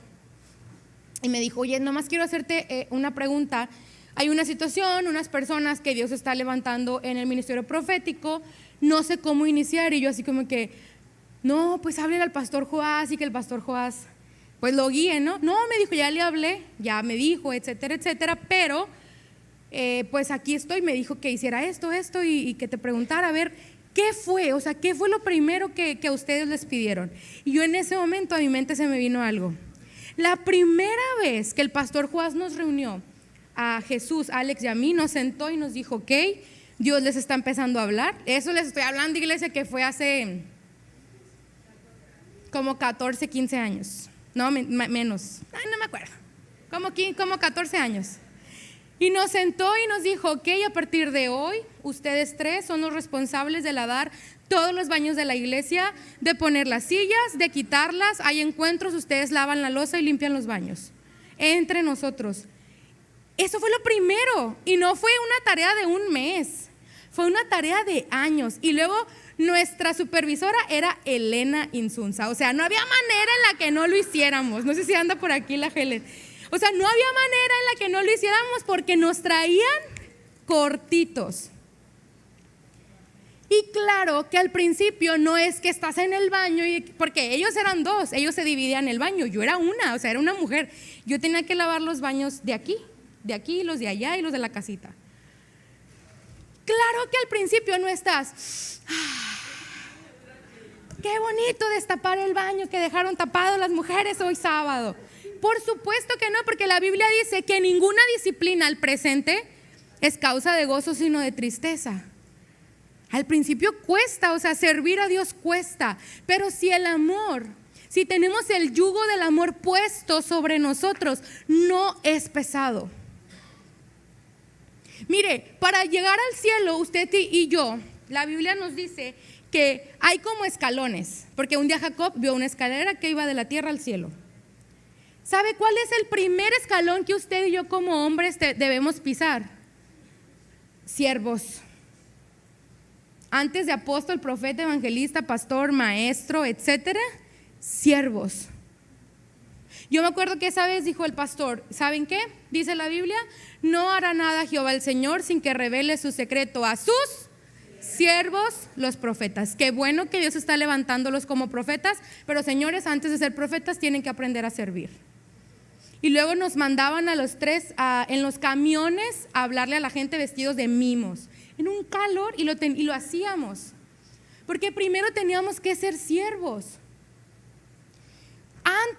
y me dijo, oye, nomás quiero hacerte una pregunta. Hay una situación, unas personas que Dios está levantando en el ministerio profético, no sé cómo iniciar. Y yo así como que, no, pues háblale al pastor Joás y que el pastor Joás pues lo guíe, ¿no? No, me dijo, ya le hablé, ya me dijo, etcétera, etcétera, pero pues aquí estoy, me dijo que hiciera esto y que te preguntara, a ver, ¿qué fue? O sea, ¿qué fue lo primero que a ustedes les pidieron? Y yo en ese momento a mi mente se me vino algo. La primera vez que el pastor Joás nos reunió, a Jesús, a Alex y a mí, nos sentó y nos dijo, ok, Dios les está empezando a hablar. Eso les estoy hablando, iglesia, que fue hace como 14, 15 años. No, menos, no me acuerdo, como 14 años. Y nos sentó y nos dijo, ok, a partir de hoy, ustedes tres son los responsables de lavar todos los baños de la iglesia, de poner las sillas, de quitarlas, hay encuentros, ustedes lavan la loza y limpian los baños, entre nosotros. Eso fue lo primero, y no fue una tarea de un mes, fue una tarea de años. Y luego nuestra supervisora era Elena Insunza, o sea, no había manera en la que no lo hiciéramos. No sé si anda por aquí la Helen. O sea, no había manera en la que no lo hiciéramos porque nos traían cortitos. Y claro que al principio no es que estás en el baño, porque ellos eran dos, ellos se dividían el baño, yo era una, o sea, era una mujer. Yo tenía que lavar los baños de aquí, los de allá y los de la casita. Claro que al principio no estás, qué bonito destapar el baño que dejaron tapado las mujeres hoy sábado. Por supuesto que no, porque la Biblia dice que ninguna disciplina al presente es causa de gozo sino de tristeza. Al principio cuesta, o sea, servir a Dios cuesta, pero si tenemos el yugo del amor puesto sobre nosotros, no es pesado. Mire, para llegar al cielo, usted y yo, la Biblia nos dice que hay como escalones, porque un día Jacob vio una escalera que iba de la tierra al cielo. ¿Sabe cuál es el primer escalón que usted y yo como hombres debemos pisar? Siervos. Antes de apóstol, profeta, evangelista, pastor, maestro, etcétera, siervos. Yo me acuerdo que esa vez dijo el pastor, ¿saben qué? Dice la Biblia, no hará nada Jehová el Señor sin que revele su secreto a sus siervos, los profetas. Qué bueno que Dios está levantándolos como profetas, pero señores, antes de ser profetas tienen que aprender a servir. Y luego nos mandaban a los tres en los camiones a hablarle a la gente vestidos de mimos, en un calor, y lo hacíamos, porque primero teníamos que ser siervos.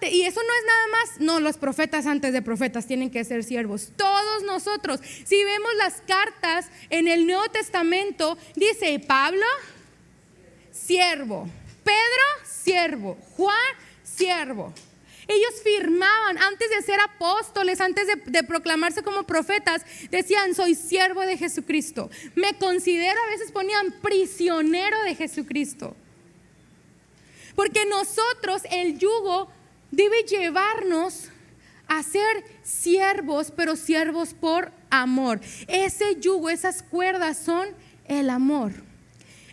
Y eso no es nada más, no, los profetas antes de profetas tienen que ser siervos. Todos nosotros, si vemos las cartas en el Nuevo Testamento, dice Pablo, siervo, Pedro, siervo, Juan, siervo. Ellos firmaban, antes de ser apóstoles, antes de proclamarse como profetas, decían: soy siervo de Jesucristo. Me considero, a veces ponían prisionero de Jesucristo. Porque nosotros, el yugo debe llevarnos a ser siervos, pero siervos por amor. Ese yugo, esas cuerdas son el amor.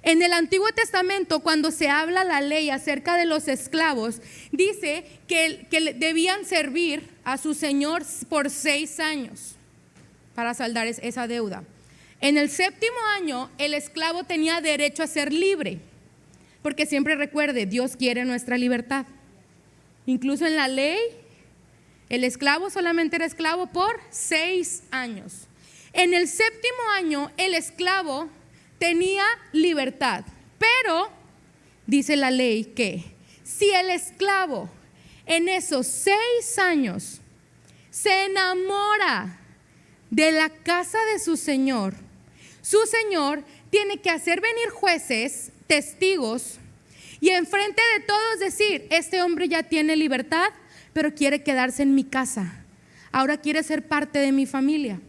En el Antiguo Testamento, cuando se habla la ley acerca de los esclavos, dice que debían servir a su señor por 6 años para saldar esa deuda. En el 7º año, el esclavo tenía derecho a ser libre, porque siempre recuerde, Dios quiere nuestra libertad. Incluso en la ley, el esclavo solamente era esclavo por 6 años. En el 7º año, el esclavo tenía libertad, pero dice la ley que si el esclavo en esos 6 años se enamora de la casa de su señor tiene que hacer venir jueces, testigos, y enfrente de todos decir: este hombre ya tiene libertad, pero quiere quedarse en mi casa, ahora quiere ser parte de mi familia.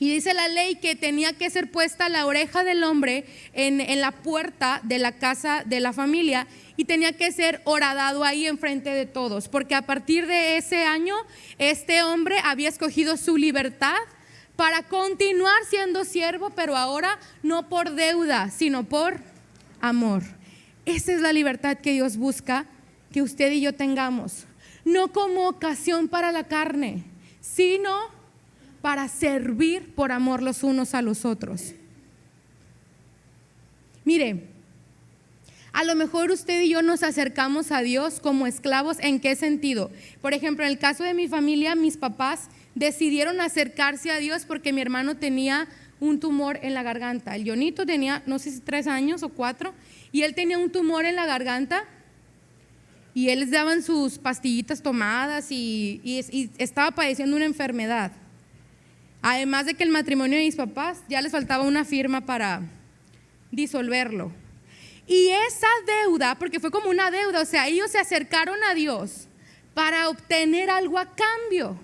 Y dice la ley que tenía que ser puesta la oreja del hombre en la puerta de la casa de la familia, y tenía que ser horadado ahí enfrente de todos, porque a partir de ese año este hombre había escogido su libertad para continuar siendo siervo, pero ahora no por deuda, sino por amor. Esa es la libertad que Dios busca que usted y yo tengamos, no como ocasión para la carne, sino para servir por amor los unos a los otros. Mire, a lo mejor usted y yo nos acercamos a Dios como esclavos. ¿En qué sentido? Por ejemplo, en el caso de mi familia, mis papás decidieron acercarse a Dios porque mi hermano tenía un tumor en la garganta. El Jonito tenía, no sé si 3 años o 4, y él tenía un tumor en la garganta, y él les daban sus pastillitas tomadas y estaba padeciendo una enfermedad. Además de que el matrimonio de mis papás ya les faltaba una firma para disolverlo. Y esa deuda, porque fue como una deuda, o sea, ellos se acercaron a Dios para obtener algo a cambio,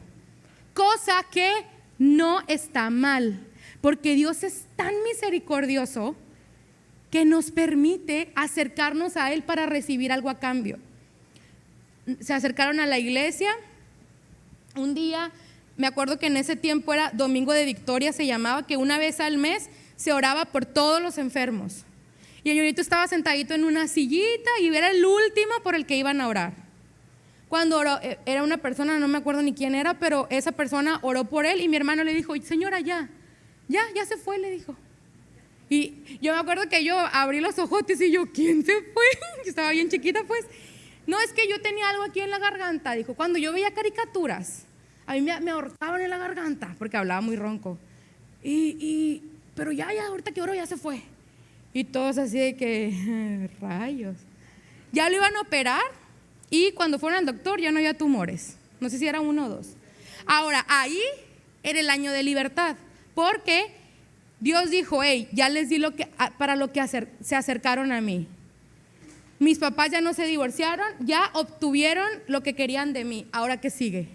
cosa que no está mal, porque Dios es tan misericordioso que nos permite acercarnos a Él para recibir algo a cambio. Se acercaron a la iglesia un día. Me acuerdo que en ese tiempo era Domingo de Victoria, se llamaba, que una vez al mes se oraba por todos los enfermos. Y el Jonito estaba sentadito en una sillita y era el último por el que iban a orar. Cuando oró, era una persona, no me acuerdo ni quién era, pero esa persona oró por él y mi hermano le dijo: señora, ya se fue, le dijo. Y yo me acuerdo que yo abrí los ojotes y yo: ¿quién se fue? Yo estaba bien chiquita, pues. No, es que yo tenía algo aquí en la garganta, dijo. Cuando yo veía caricaturas, a mí me ahorcaban en la garganta porque hablaba muy ronco. Pero ya, ahorita que oro ya se fue. Y todos así de que, rayos. Ya lo iban a operar y cuando fueron al doctor ya no había tumores. No sé si era 1 o 2. Ahora, ahí era el año de libertad, porque Dios dijo: hey, ya les di para lo que se acercaron a mí. Mis papás ya no se divorciaron, ya obtuvieron lo que querían de mí. Ahora, ¿qué sigue?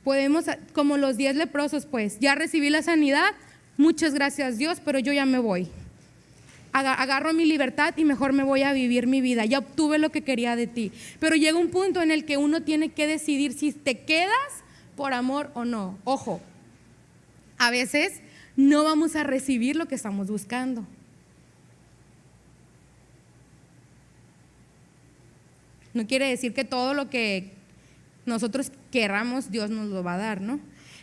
Podemos, como los 10 leprosos, pues, ya recibí la sanidad, muchas gracias Dios, pero yo ya me voy. Agarro mi libertad y mejor me voy a vivir mi vida. Ya obtuve lo que quería de ti. Pero llega un punto en el que uno tiene que decidir si te quedas por amor o no. Ojo, a veces no vamos a recibir lo que estamos buscando. No quiere decir que todo lo que nosotros querramos Dios nos lo va a dar, ¿no?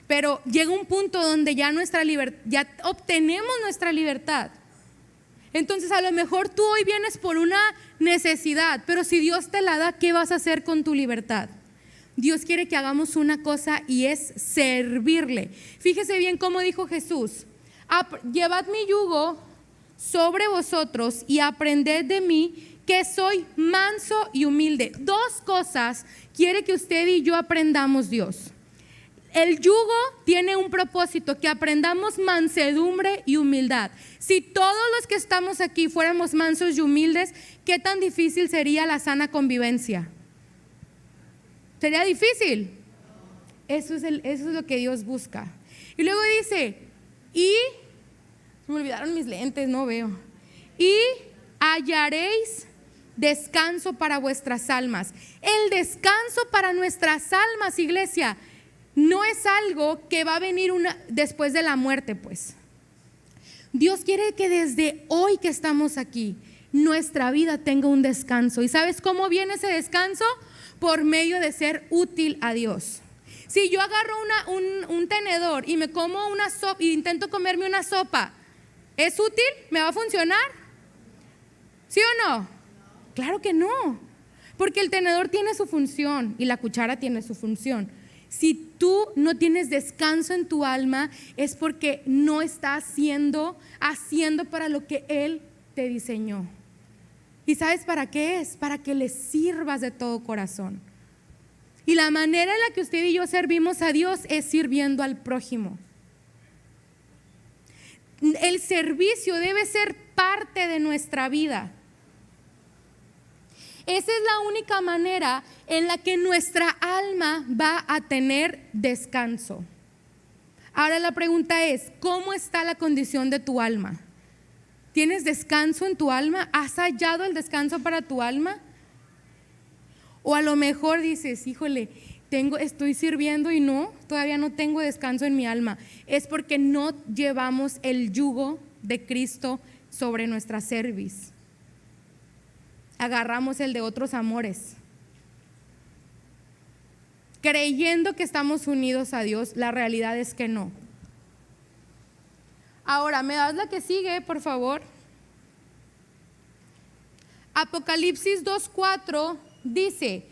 Pero llega un punto donde ya ya obtenemos nuestra libertad. Entonces a lo mejor tú hoy vienes por una necesidad, pero si Dios te la da, ¿qué vas a hacer con tu libertad? Dios quiere que hagamos una cosa y es servirle. Fíjese bien cómo dijo Jesús: llevad mi yugo sobre vosotros y aprended de mí, que soy manso y humilde. 2 cosas quiere que usted y yo aprendamos Dios: El yugo tiene un propósito, que aprendamos mansedumbre y humildad. Si todos los que estamos aquí fuéramos mansos y humildes, ¿qué tan difícil sería la sana convivencia? ¿Sería difícil? Eso es lo que Dios busca. Y luego dice, me olvidaron mis lentes, no veo. Y hallaréis descanso para vuestras almas. El descanso para nuestras almas, iglesia, no es algo que va a venir después de la muerte, pues. Dios quiere que desde hoy que estamos aquí, nuestra vida tenga un descanso. ¿Y sabes cómo viene ese descanso? Por medio de ser útil a Dios. Si yo agarro un tenedor y me como una sopa, y intento comerme una sopa, ¿es útil? ¿Me va a funcionar? ¿Sí o no? Claro que no, porque el tenedor tiene su función y la cuchara tiene su función. Si tú no tienes descanso en tu alma, es porque no estás haciendo para lo que Él te diseñó. ¿Y sabes para qué es? Para que le sirvas de todo corazón. Y la manera en la que usted y yo servimos a Dios es sirviendo al prójimo. El servicio debe ser parte de nuestra vida. Esa es la única manera en la que nuestra alma va a tener descanso. Ahora la pregunta es, ¿cómo está la condición de tu alma? ¿Tienes descanso en tu alma? ¿Has hallado el descanso para tu alma? O a lo mejor dices, híjole, estoy sirviendo y todavía no tengo descanso en mi alma. Es porque no llevamos el yugo de Cristo sobre nuestra cerviz. Agarramos el de otros amores, creyendo que estamos unidos a Dios. La realidad es que no. Ahora, ¿me das la que sigue, por favor? Apocalipsis 2:4 dice,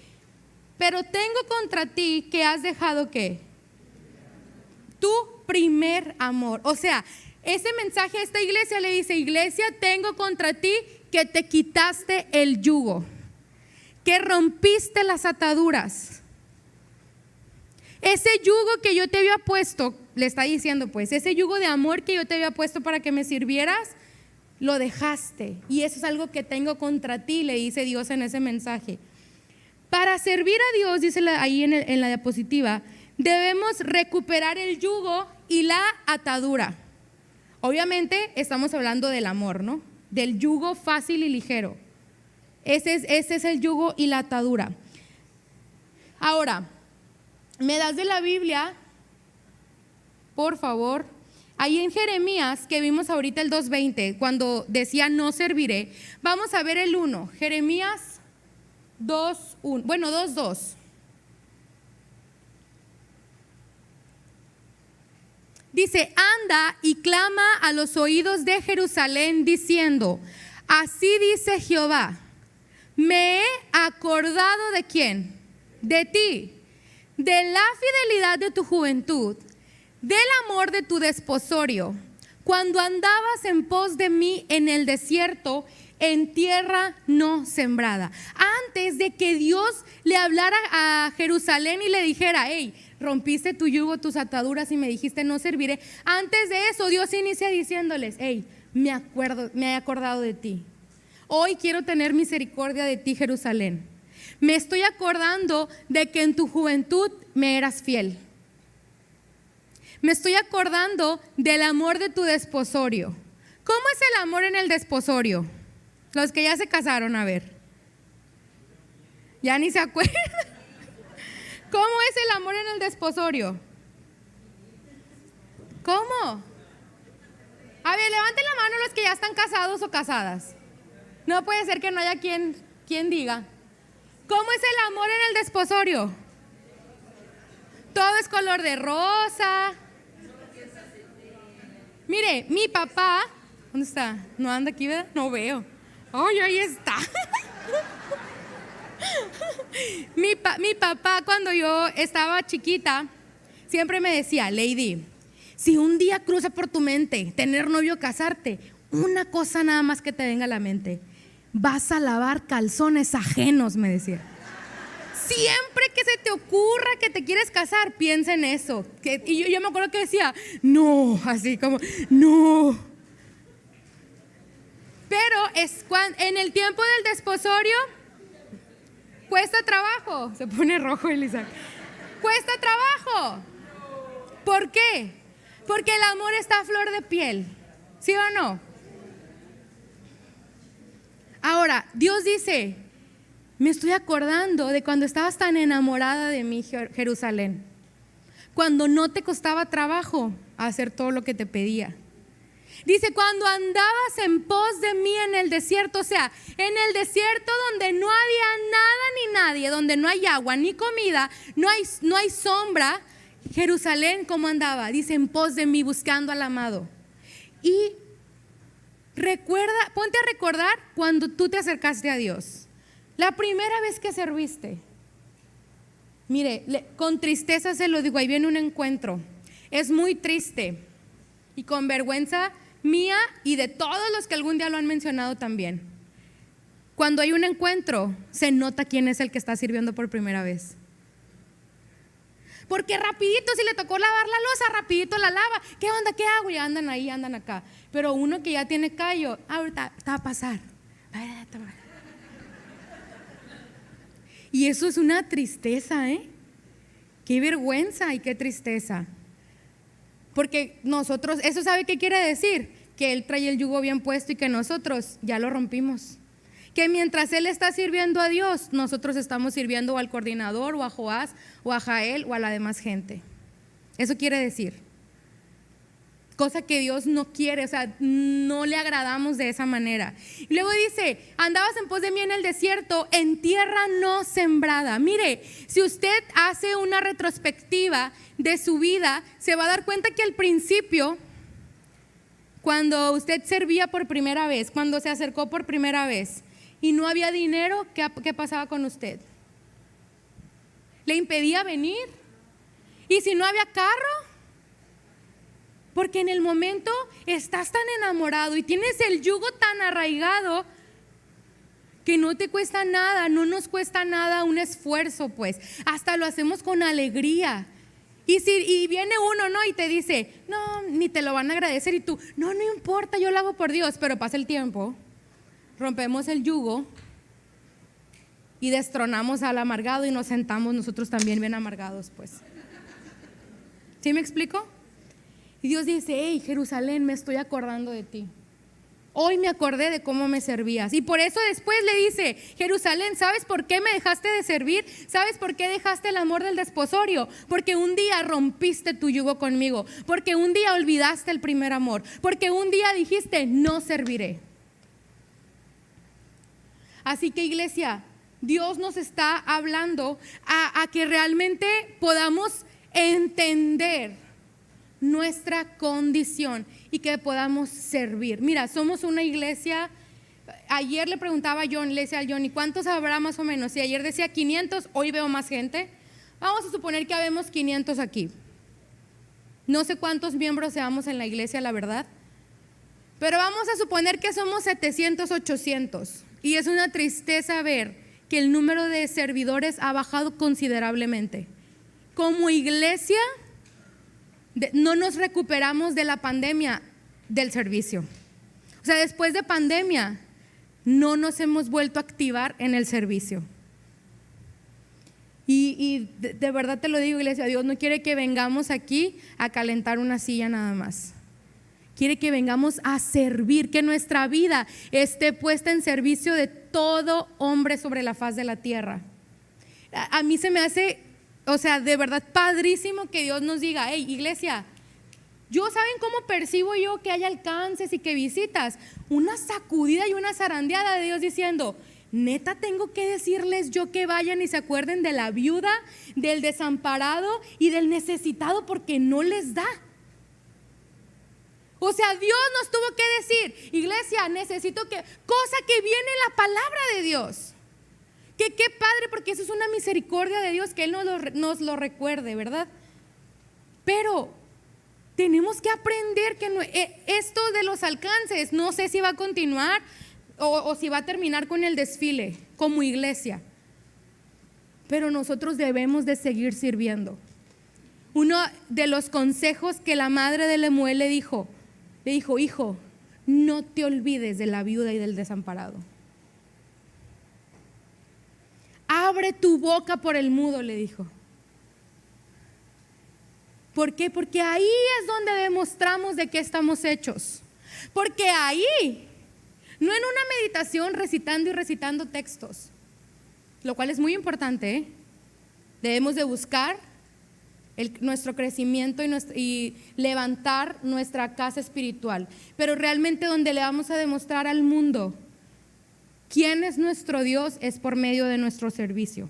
pero tengo contra ti que has dejado ¿qué? Tu primer amor. O sea, ese mensaje a esta iglesia le dice, iglesia, tengo contra ti que te quitaste el yugo, que rompiste las ataduras. Ese yugo que yo te había puesto, le está diciendo pues, ese yugo de amor que yo te había puesto para que me sirvieras, lo dejaste. Y eso es algo que tengo contra ti, le dice Dios en ese mensaje. Para servir a Dios, dice ahí en la diapositiva, debemos recuperar el yugo y la atadura. Obviamente estamos hablando del amor, ¿no? Del yugo fácil y ligero. Ese es el yugo y la atadura. Ahora, ¿me das de la Biblia? Por favor. Ahí en Jeremías, que vimos ahorita el 2:20, cuando decía no serviré, vamos a ver el 1. Jeremías 2:1, bueno, 2:2. Dice, anda y clama a los oídos de Jerusalén diciendo, así dice Jehová, me he acordado de ¿quién? De ti, de la fidelidad de tu juventud, del amor de tu desposorio, cuando andabas en pos de mí en el desierto, en tierra no sembrada. Antes de que Dios le hablara a Jerusalén y le dijera, hey, rompiste tu yugo, tus ataduras y me dijiste no serviré. Antes de eso Dios inicia diciéndoles, hey, me he acordado de ti. Hoy quiero tener misericordia de ti, Jerusalén. Me estoy acordando de que en tu juventud me eras fiel. Me estoy acordando del amor de tu desposorio. ¿Cómo es el amor en el desposorio? Los que ya se casaron, a ver. Ya ni se acuerdan. ¿Cómo es el amor en el desposorio? ¿Cómo? A ver, levanten la mano los que ya están casados o casadas. No puede ser que no haya quien diga. ¿Cómo es el amor en el desposorio? Todo es color de rosa. Mire, mi papá, ¿dónde está? ¿No anda aquí, verdad? No veo. ¡Ay, ahí está! Mi papá, cuando yo estaba chiquita, siempre me decía, Lady, si un día cruza por tu mente tener novio o casarte, una cosa nada más que te venga a la mente, vas a lavar calzones ajenos, me decía. Siempre que se te ocurra que te quieres casar, piensa en eso. Y yo me acuerdo que decía, no, así como, no. Pero en el tiempo del desposorio, cuesta trabajo. Se pone rojo Elisa. Cuesta trabajo. ¿Por qué? Porque el amor está a flor de piel. ¿Sí o no? Ahora, Dios dice, me estoy acordando de cuando estabas tan enamorada de mí, Jerusalén. Cuando no te costaba trabajo hacer todo lo que te pedía. Dice, cuando andabas en pos de mí en el desierto, o sea, en el desierto donde no había nada ni nadie, donde no hay agua ni comida, no hay sombra, Jerusalén, ¿cómo andaba? Dice, en pos de mí, buscando al amado. Y ponte a recordar cuando tú te acercaste a Dios. La primera vez que serviste. Mire, con tristeza se lo digo, ahí viene un encuentro. Es muy triste y con vergüenza mía y de todos los que algún día lo han mencionado también. Cuando hay un encuentro, se nota quién es el que está sirviendo por primera vez. Porque rapidito, si le tocó lavar la loza, rapidito la lava. ¿Qué onda? ¿Qué hago? Y andan ahí, andan acá. Pero uno que ya tiene callo, ahorita va a pasar. Y eso es una tristeza, ¿eh? Qué vergüenza y qué tristeza. Porque nosotros, ¿eso sabe qué quiere decir? Que Él trae el yugo bien puesto y que nosotros ya lo rompimos. Que mientras Él está sirviendo a Dios, nosotros estamos sirviendo al coordinador o a Joás o a Jael o a la demás gente. Eso quiere decir. Cosa que Dios no quiere, o sea, no le agradamos de esa manera. Y luego dice, andabas en pos de mí en el desierto, en tierra no sembrada. Mire, si usted hace una retrospectiva de su vida, se va a dar cuenta que al principio, cuando usted servía por primera vez, cuando se acercó por primera vez y no había dinero, ¿qué pasaba con usted? ¿Le impedía venir? ¿Y si no había carro? Porque en el momento estás tan enamorado y tienes el yugo tan arraigado que no te cuesta nada, no nos cuesta nada un esfuerzo, pues hasta lo hacemos con alegría. Y viene uno, ¿no? Y te dice, no, ni te lo van a agradecer. Y tú, no importa, yo lo hago por Dios. Pero pasa el tiempo, rompemos el yugo y destronamos al amargado y nos sentamos nosotros también bien amargados, pues. ¿Sí me explico? Y Dios dice, hey, Jerusalén, me estoy acordando de ti. Hoy me acordé de cómo me servías. Y por eso después le dice, Jerusalén, ¿sabes por qué me dejaste de servir? ¿Sabes por qué dejaste el amor del desposorio? Porque un día rompiste tu yugo conmigo. Porque un día olvidaste el primer amor. Porque un día dijiste, no serviré. Así que, iglesia, Dios nos está hablando a que realmente podamos entender nuestra condición y que podamos servir. Mira, somos una iglesia. Ayer le preguntaba a John, le decía al John, ¿y cuántos habrá más o menos? Y ayer decía 500, hoy veo más gente. Vamos a suponer que habemos 500 aquí. No sé cuántos miembros seamos en la iglesia, la verdad, pero vamos a suponer que somos 700, 800. Y es una tristeza ver que el número de servidores ha bajado considerablemente. Como iglesia, no nos recuperamos de la pandemia del servicio. O sea, después de pandemia, no nos hemos vuelto a activar en el servicio. Y de verdad te lo digo, iglesia, Dios no quiere que vengamos aquí a calentar una silla nada más. Quiere que vengamos a servir, que nuestra vida esté puesta en servicio de todo hombre sobre la faz de la tierra. A mí se me hace, o sea, de verdad padrísimo que Dios nos diga, hey, iglesia, ¿saben cómo percibo yo que hay alcances y que visitas? Una sacudida y una zarandeada de Dios diciendo, neta tengo que decirles yo que vayan y se acuerden de la viuda, del desamparado y del necesitado porque no les da. O sea, Dios nos tuvo que decir, iglesia, necesito cosa que viene en la palabra de Dios. Que qué padre, porque eso es una misericordia de Dios, que Él nos lo recuerde, ¿verdad? Pero tenemos que aprender que esto de los alcances, no sé si va a continuar o si va a terminar con el desfile como iglesia. pero nosotros debemos de seguir sirviendo. Uno de los consejos que la madre de Lemuel le dijo, hijo, no te olvides de la viuda y del desamparado. Abre tu boca por el mudo, le dijo. ¿Por qué? Porque ahí es donde demostramos de qué estamos hechos. Porque ahí, no en una meditación recitando y recitando textos, lo cual es muy importante, ¿eh? Debemos de buscar nuestro crecimiento y levantar nuestra casa espiritual, pero realmente donde le vamos a demostrar al mundo quién es nuestro Dios es por medio de nuestro servicio.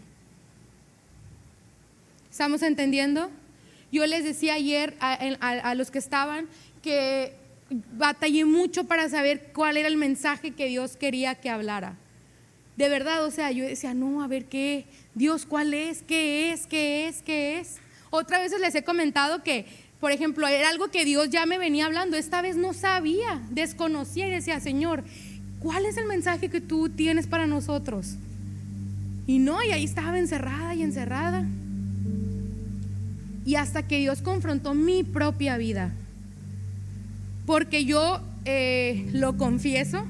¿Estamos entendiendo? Yo les decía ayer a los que estaban que batallé mucho para saber cuál era el mensaje que Dios quería que hablara. De verdad, o sea, yo decía, no, a ver, ¿qué? Dios, ¿cuál es? ¿Qué es? ¿Qué es? ¿Qué es? Otras veces les he comentado que, por ejemplo, era algo que Dios ya me venía hablando. Esta vez no sabía, desconocía y decía, Señor, ¿cuál es el mensaje que tú tienes para nosotros? Y no, y ahí estaba encerrada y encerrada. Y hasta que Dios confrontó mi propia vida. Porque yo lo confieso,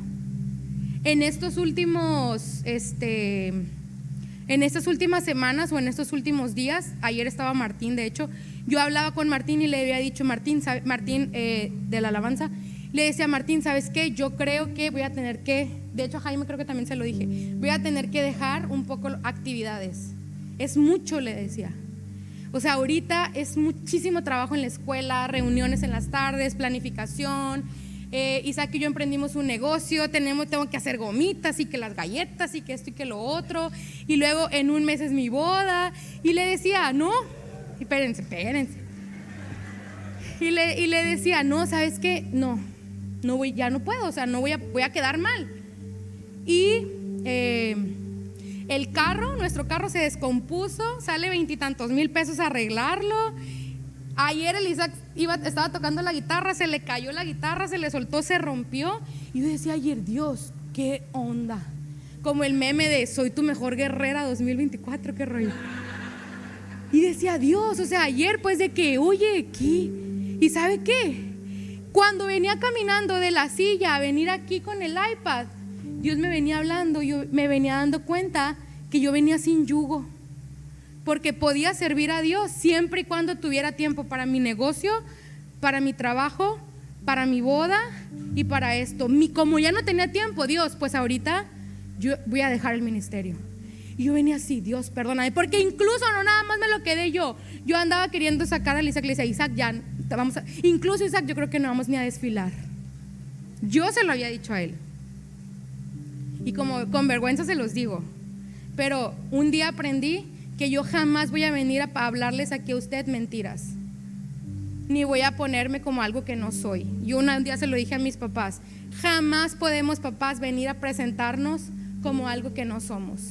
en estas últimas semanas o en estos últimos días, ayer estaba Martín, de hecho, yo hablaba con Martín y le había dicho, Martín de la alabanza, le decía a Martín, ¿sabes qué? Yo creo que voy a tener que, de hecho a Jaime creo que también se lo dije, voy a tener que dejar un poco actividades. Es mucho, le decía. O sea, ahorita es muchísimo trabajo en la escuela, reuniones en las tardes, planificación. Isaac y yo emprendimos un negocio, tengo que hacer gomitas y que las galletas y que esto y que lo otro. Y luego en un mes es mi boda. Y le decía, no, espérense. Y le decía, no, ¿sabes qué? No voy, ya no puedo, o sea, voy a quedar mal. Y nuestro carro se descompuso, sale 20 y tantos mil pesos a arreglarlo. Ayer el Isaac estaba tocando la guitarra, se le cayó la guitarra, se le soltó, se rompió. Y yo decía ayer, Dios, ¿qué onda? Como el meme de soy tu mejor guerrera 2024, qué rollo. Y decía, Dios, o sea, ayer pues de que, oye, ¿qué? ¿Y sabe qué? Cuando venía caminando de la silla a venir aquí con el iPad, Dios me venía hablando, yo me venía dando cuenta que yo venía sin yugo, porque podía servir a Dios siempre y cuando tuviera tiempo para mi negocio, para mi trabajo, para mi boda y para esto. Como ya no tenía tiempo, Dios, pues ahorita yo voy a dejar el ministerio. Y yo venía así, Dios, perdóname, porque incluso no nada más me lo quedé yo andaba queriendo sacar a Isaac, le decía, Isaac, ya incluso Isaac, yo creo que no vamos ni a desfilar. Yo se lo había dicho a él. Y como con vergüenza se los digo, pero un día aprendí que yo jamás voy a venir a hablarles aquí a usted mentiras, ni voy a ponerme como algo que no soy. Yo un día se lo dije a mis papás, jamás podemos, papás, venir a presentarnos como algo que no somos.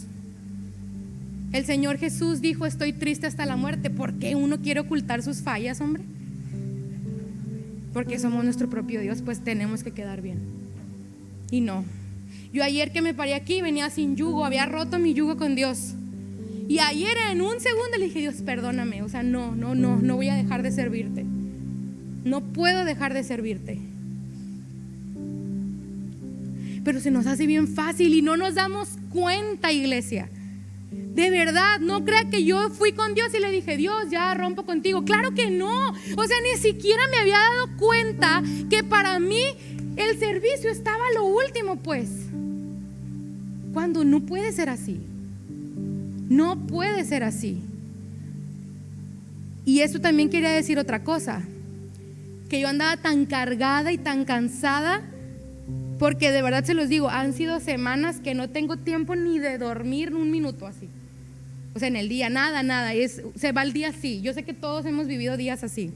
El Señor Jesús dijo, estoy triste hasta la muerte. ¿Por qué uno quiere ocultar sus fallas, hombre? Porque somos nuestro propio Dios, pues tenemos que quedar bien. Y no. Yo ayer que me paré aquí venía sin yugo, había roto mi yugo con Dios. Y ayer en un segundo le dije, Dios, perdóname, o sea, no voy a dejar de servirte. No puedo dejar de servirte. Pero se nos hace bien fácil y no nos damos cuenta, iglesia. De verdad, no crea que yo fui con Dios y le dije, Dios, ya rompo contigo. Claro que no. O sea, ni siquiera me había dado cuenta que para mí el servicio estaba a lo último, pues. Cuando no puede ser así. No puede ser así. Y eso también quería decir otra cosa, que yo andaba tan cargada y tan cansada, porque de verdad se los digo, han sido semanas que no tengo tiempo ni de dormir un minuto así. O sea, en el día, nada, se va el día así. Yo sé que todos hemos vivido días así.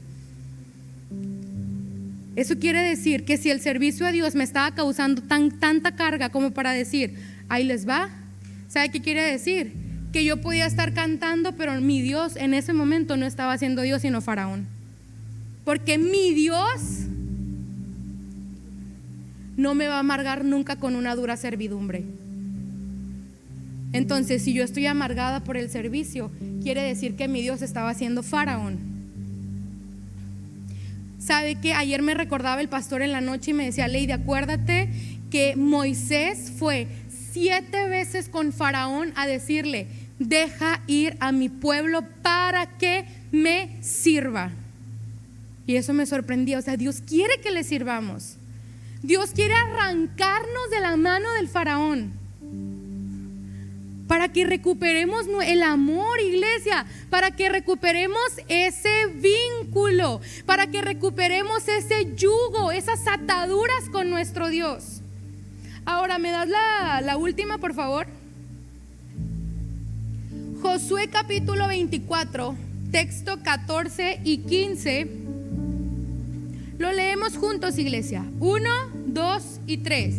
Eso quiere decir que si el servicio a Dios me estaba causando tanta carga como para decir, ahí les va, ¿sabe qué quiere decir? Que yo podía estar cantando, pero mi Dios en ese momento no estaba siendo Dios sino Faraón. Porque mi Dios no me va a amargar nunca con una dura servidumbre. Entonces, si yo estoy amargada por el servicio, quiere decir que mi Dios estaba haciendo Faraón. ¿Sabe qué? Ayer me recordaba el pastor en la noche y me decía: Lady, acuérdate que Moisés fue 7 veces con Faraón a decirle: deja ir a mi pueblo para que me sirva. Y eso me sorprendía. O sea, Dios quiere que le sirvamos. Dios quiere arrancarnos de la mano del Faraón para que recuperemos el amor, iglesia, para que recuperemos ese vínculo, para que recuperemos ese yugo, esas ataduras con nuestro Dios. Ahora, ¿me das la última, por favor? Josué capítulo 24, texto 14 y 15. Lo leemos juntos, iglesia. 1, 2 y 3.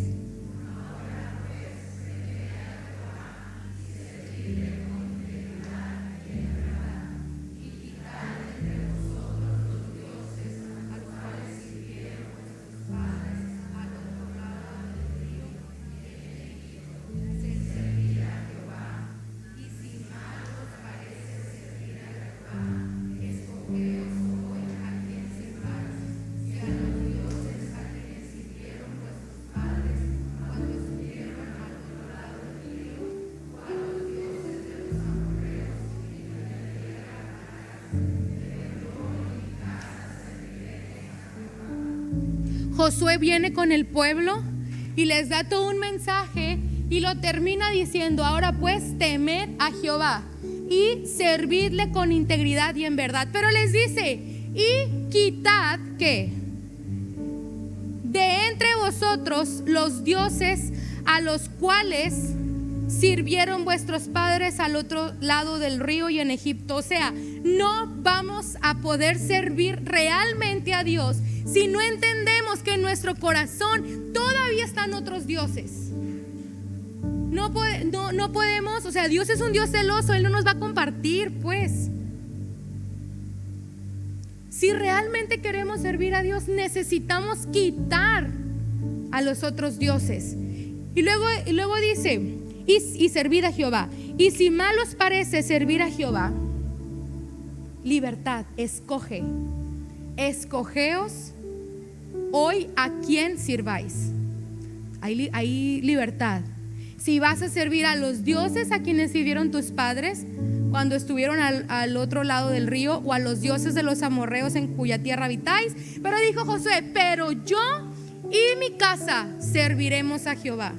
Josué viene con el pueblo y les da todo un mensaje y lo termina diciendo: ahora pues temed a Jehová y servidle con integridad y en verdad. Pero les dice: y quitad ¿qué? De entre vosotros los dioses a los cuales sirvieron vuestros padres al otro lado del río y en Egipto. O sea, no vamos a poder servir realmente a Dios si no entendemos que en nuestro corazón todavía están otros dioses. No podemos, o sea, Dios es un Dios celoso, Él no nos va a compartir, pues. Si realmente queremos servir a Dios, necesitamos quitar a los otros dioses. Y luego dice: y servid a Jehová. Y si mal os parece servir a Jehová, libertad, escogeos hoy a quién sirváis. Hay libertad. Si vas a servir a los dioses a quienes sirvieron tus padres cuando estuvieron al otro lado del río, o a los dioses de los amorreos en cuya tierra habitáis. Pero dijo Josué: pero yo y mi casa serviremos a Jehová.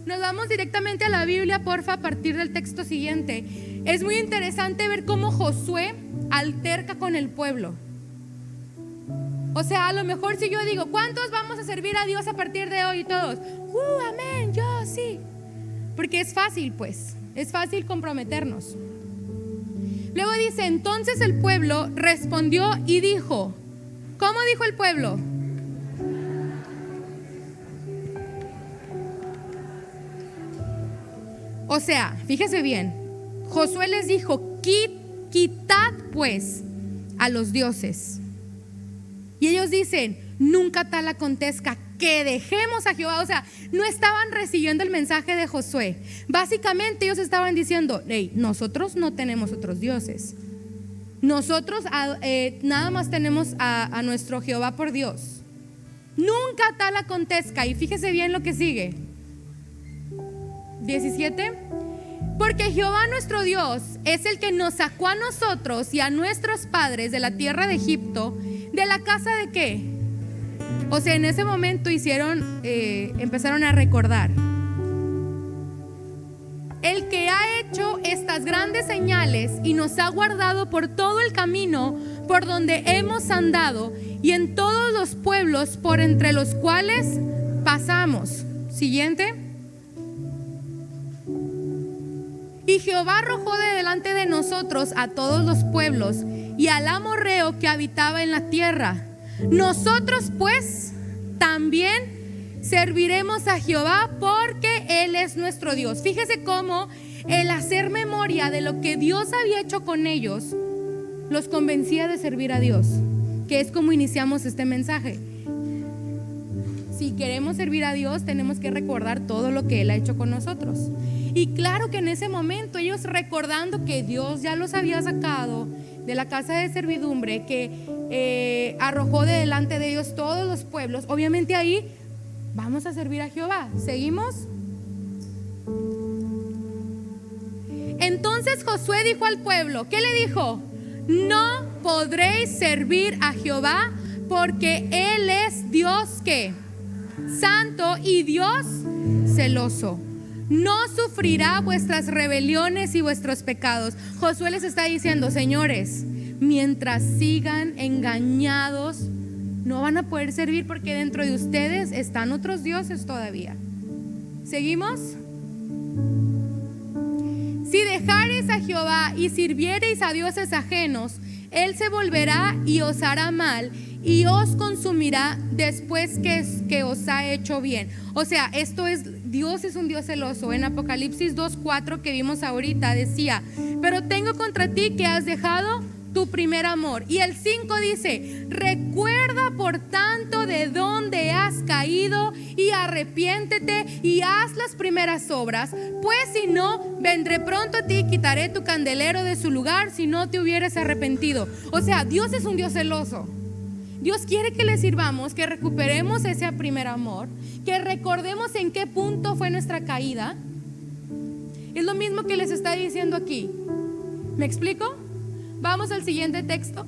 Nos vamos directamente a la Biblia, porfa, a partir del texto siguiente. Es muy interesante ver cómo Josué alterca con el pueblo. O sea, a lo mejor si yo digo: ¿cuántos vamos a servir a Dios a partir de hoy? Y todos: amén, yo sí. Porque es fácil, pues, es fácil comprometernos. Luego dice: entonces el pueblo respondió y dijo. ¿Cómo dijo el pueblo? O sea, fíjese bien, Josué les dijo: quitad pues a los dioses. Y ellos dicen: nunca tal acontezca que dejemos a Jehová. O sea, no estaban recibiendo el mensaje de Josué. Básicamente ellos estaban diciendo: hey, nosotros no tenemos otros dioses. Nosotros nada más tenemos a nuestro Jehová por Dios. Nunca tal acontezca. Y fíjese bien lo que sigue. 17. Porque Jehová nuestro Dios es el que nos sacó a nosotros y a nuestros padres de la tierra de Egipto, de la casa de ¿qué? O sea, en ese momento empezaron a recordar: el que ha hecho estas grandes señales y nos ha guardado por todo el camino por donde hemos andado y en todos los pueblos por entre los cuales pasamos. Siguiente. Y Jehová arrojó de delante de nosotros a todos los pueblos y al amorreo que habitaba en la tierra. Nosotros pues también serviremos a Jehová porque Él es nuestro Dios. Fíjese cómo el hacer memoria de lo que Dios había hecho con ellos los convencía de servir a Dios, que es como iniciamos este mensaje. si queremos servir a Dios, tenemos que recordar todo lo que Él ha hecho con nosotros. Y claro que en ese momento ellos, recordando que Dios ya los había sacado de la casa de servidumbre, que arrojó de delante de ellos todos los pueblos, obviamente ahí vamos a servir a Jehová. ¿Seguimos? Entonces Josué dijo al pueblo, ¿qué le dijo? No podréis servir a Jehová, porque Él es Dios ¿qué? Santo y Dios celoso. No sufrirá vuestras rebeliones y vuestros pecados. Josué les está diciendo, señores, mientras sigan engañados, no van a poder servir, porque dentro de ustedes están otros dioses todavía. ¿Seguimos? Si dejareis a Jehová y sirviereis a dioses ajenos, Él se volverá y os hará mal y os consumirá después que os ha hecho bien. O sea, esto es, Dios es un Dios celoso. En Apocalipsis 2:4 que vimos ahorita decía, pero tengo contra ti que has dejado tu primer amor. Y el 5 dice, recuerda por tanto de dónde has caído y arrepiéntete y haz las primeras obras, pues si no, vendré pronto a ti y quitaré tu candelero de su lugar si no te hubieras arrepentido. O sea, Dios es un Dios celoso. Dios quiere que le sirvamos, que recuperemos ese primer amor, que recordemos en qué punto fue nuestra caída. Es lo mismo que les está diciendo aquí. ¿Me explico? Vamos al siguiente texto.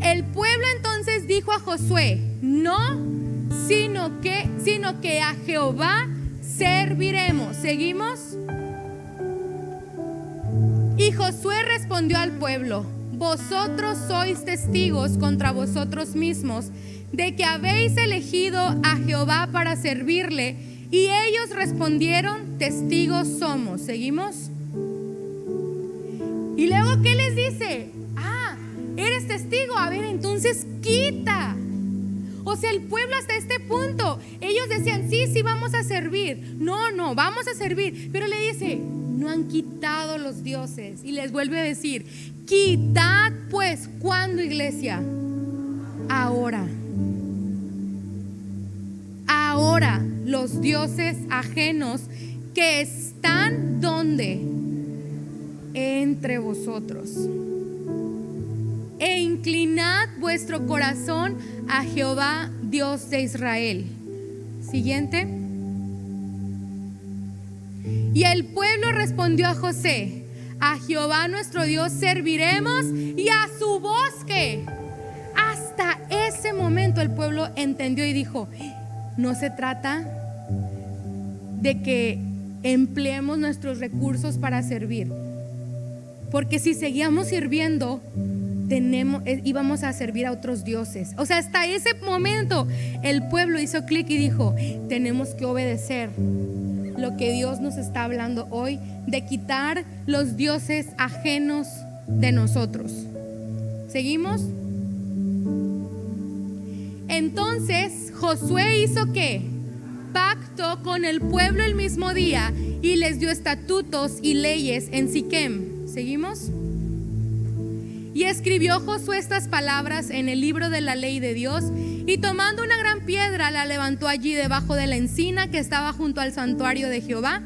El pueblo entonces dijo a Josué, no, sino que a Jehová serviremos. ¿Seguimos? Y Josué respondió al pueblo, vosotros sois testigos contra vosotros mismos de que habéis elegido a Jehová para servirle. Y ellos respondieron, testigos somos. ¿Seguimos? Y luego, ¿qué les dice? Eres testigo, a ver, entonces quita. O sea, el pueblo hasta este punto, ellos decían, sí, vamos a servir. No, vamos a servir. Pero le dice, no han quitado los dioses. Y les vuelve a decir, quitad pues. ¿Cuándo, iglesia? Ahora los dioses ajenos que están ¿dónde? Entre vosotros. E inclinad vuestro corazón a Jehová, Dios de Israel. Siguiente. Y el pueblo respondió a José, a Jehová nuestro Dios serviremos y a su voz ¿qué? Hasta ese momento el pueblo entendió y dijo, no se trata de que empleemos nuestros recursos para servir, porque si seguíamos sirviendo íbamos a servir a otros dioses. O sea, hasta ese momento el pueblo hizo clic y dijo, tenemos que obedecer lo que Dios nos está hablando hoy, de quitar los dioses ajenos de nosotros. ¿Seguimos? Entonces Josué hizo ¿qué? Pacto con el pueblo el mismo día y les dio estatutos y leyes en Siquem. ¿Seguimos? Y escribió Josué estas palabras en el libro de la ley de Dios, y tomando una gran piedra la levantó allí debajo de la encina que estaba junto al santuario de Jehová.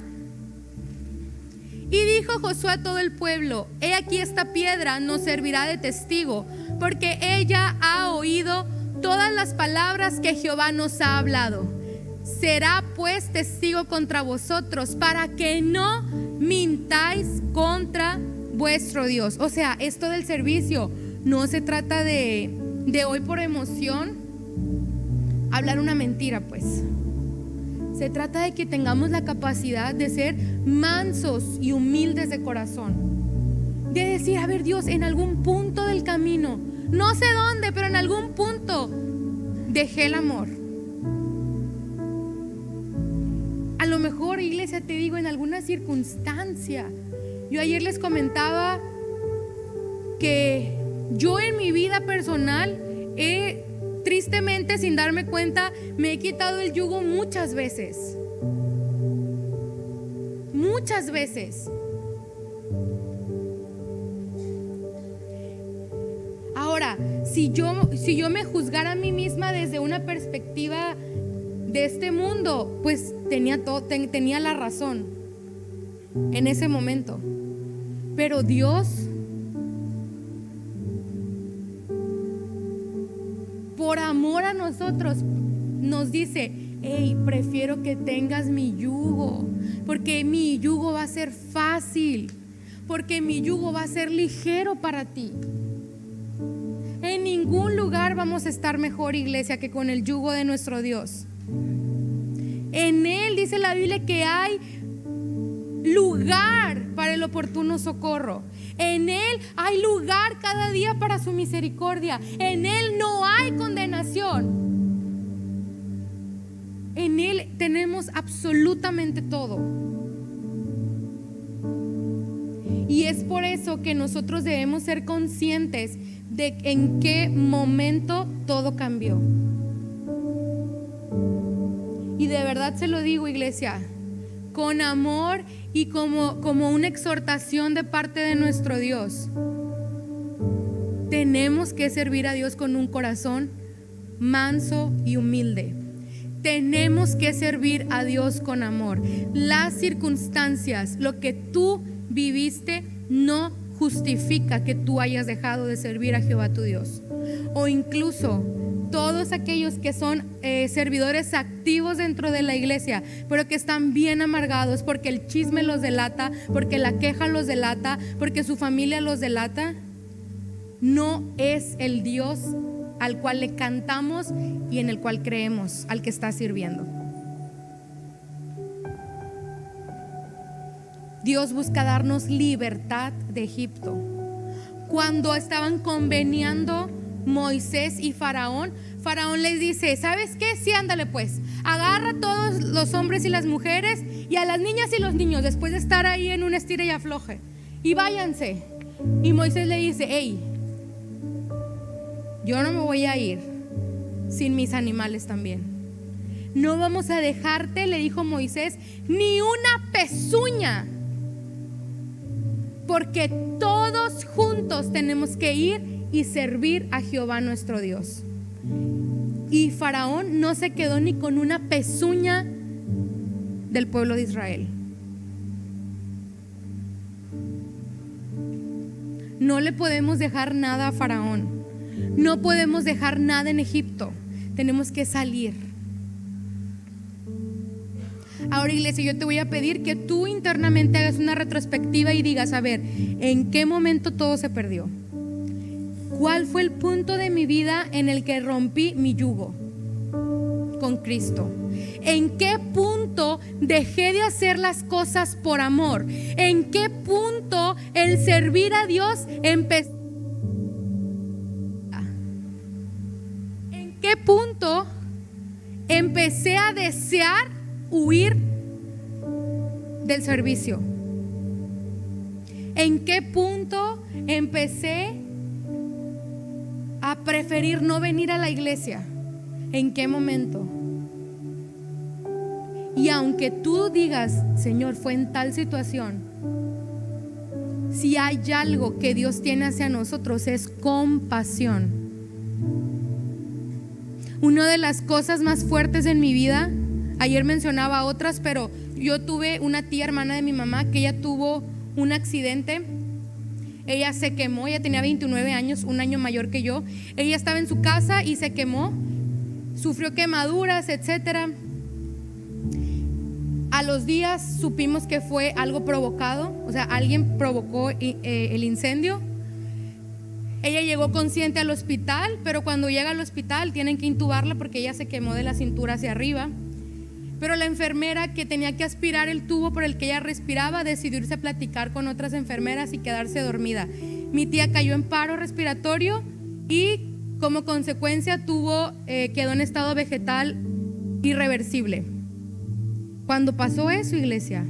Y dijo Josué a todo el pueblo, he aquí esta piedra nos servirá de testigo, porque ella ha oído todas las palabras que Jehová nos ha hablado. Será pues testigo contra vosotros, para que no mintáis contra vuestro Dios. O sea, esto del servicio no se trata de hoy por emoción hablar una mentira, pues. Se trata de que tengamos la capacidad de ser mansos y humildes de corazón, de decir, a ver, Dios, en algún punto del camino, no sé dónde, pero en algún punto dejé el amor. A lo mejor, iglesia, te digo, en alguna circunstancia. Yo ayer les comentaba que yo en mi vida personal tristemente, sin darme cuenta, me he quitado el yugo muchas veces. Muchas veces. Ahora, Si yo me juzgara a mí misma desde una perspectiva de este mundo, pues tenía la razón en ese momento. Pero Dios, por amor a nosotros, nos dice: hey, prefiero que tengas mi yugo, porque mi yugo va a ser fácil, porque mi yugo va a ser ligero para ti. En ningún lugar vamos a estar mejor, iglesia, que con el yugo de nuestro Dios. En Él dice la Biblia que hay lugar para el oportuno socorro. En Él hay lugar cada día para su misericordia. En Él no hay condenación. En Él tenemos absolutamente todo. Y es por eso que nosotros debemos ser conscientes de en qué momento todo cambió. Y de verdad se lo digo, iglesia, con amor y como una exhortación de parte de nuestro Dios. Tenemos que servir a Dios con un corazón manso y humilde. Tenemos que servir a Dios con amor. Las circunstancias, lo que tú viviste, no justifica que tú hayas dejado de servir a Jehová tu Dios. O incluso todos aquellos que son servidores activos dentro de la iglesia, pero que están bien amargados porque el chisme los delata, porque la queja los delata, porque su familia los delata, no es el Dios al cual le cantamos y en el cual creemos, al que está sirviendo. Dios busca darnos libertad de Egipto. Cuando estaban conveniando Moisés y Faraón, Faraón les dice: ¿sabes qué? Sí, ándale pues, agarra a todos los hombres y las mujeres y a las niñas y los niños, después de estar ahí en un estira y afloje, y váyanse. Y Moisés le dice: hey, yo no me voy a ir sin mis animales también. No vamos a dejarte, le dijo Moisés, ni una pezuña, porque todos juntos tenemos que ir y servir a Jehová nuestro Dios. Y Faraón no se quedó ni con una pezuña del pueblo de Israel. No le podemos dejar nada a Faraón. No podemos dejar nada en Egipto. Tenemos que salir. Ahora, iglesia, yo te voy a pedir que tú internamente hagas una retrospectiva y digas: a ver, ¿en qué momento todo se perdió? ¿Cuál fue el punto de mi vida en el que rompí mi yugo con Cristo? ¿En qué punto dejé de hacer las cosas por amor? ¿En qué punto el servir a Dios empezó? ¿En qué punto empecé a desear huir del servicio? ¿En qué punto empecé a preferir no venir a la iglesia? ¿En qué momento? Y aunque tú digas: Señor, fue en tal situación, si hay algo que Dios tiene hacia nosotros es compasión. Una de las cosas más fuertes en mi vida, ayer mencionaba otras, pero yo tuve una tía hermana de mi mamá que ella tuvo un accidente. Ella se quemó, ella tenía 29 años, un año mayor que yo. Ella estaba en su casa y se quemó, sufrió quemaduras, etcétera. A los días supimos que fue algo provocado, o sea, alguien provocó el incendio. Ella llegó consciente al hospital, pero cuando llega al hospital tienen que intubarla porque ella se quemó de la cintura hacia arriba. Pero la enfermera que tenía que aspirar el tubo por el que ella respiraba decidió irse a platicar con otras enfermeras y quedarse dormida. Mi tía cayó en paro respiratorio y como consecuencia quedó en estado vegetal irreversible. Cuando pasó eso, iglesia,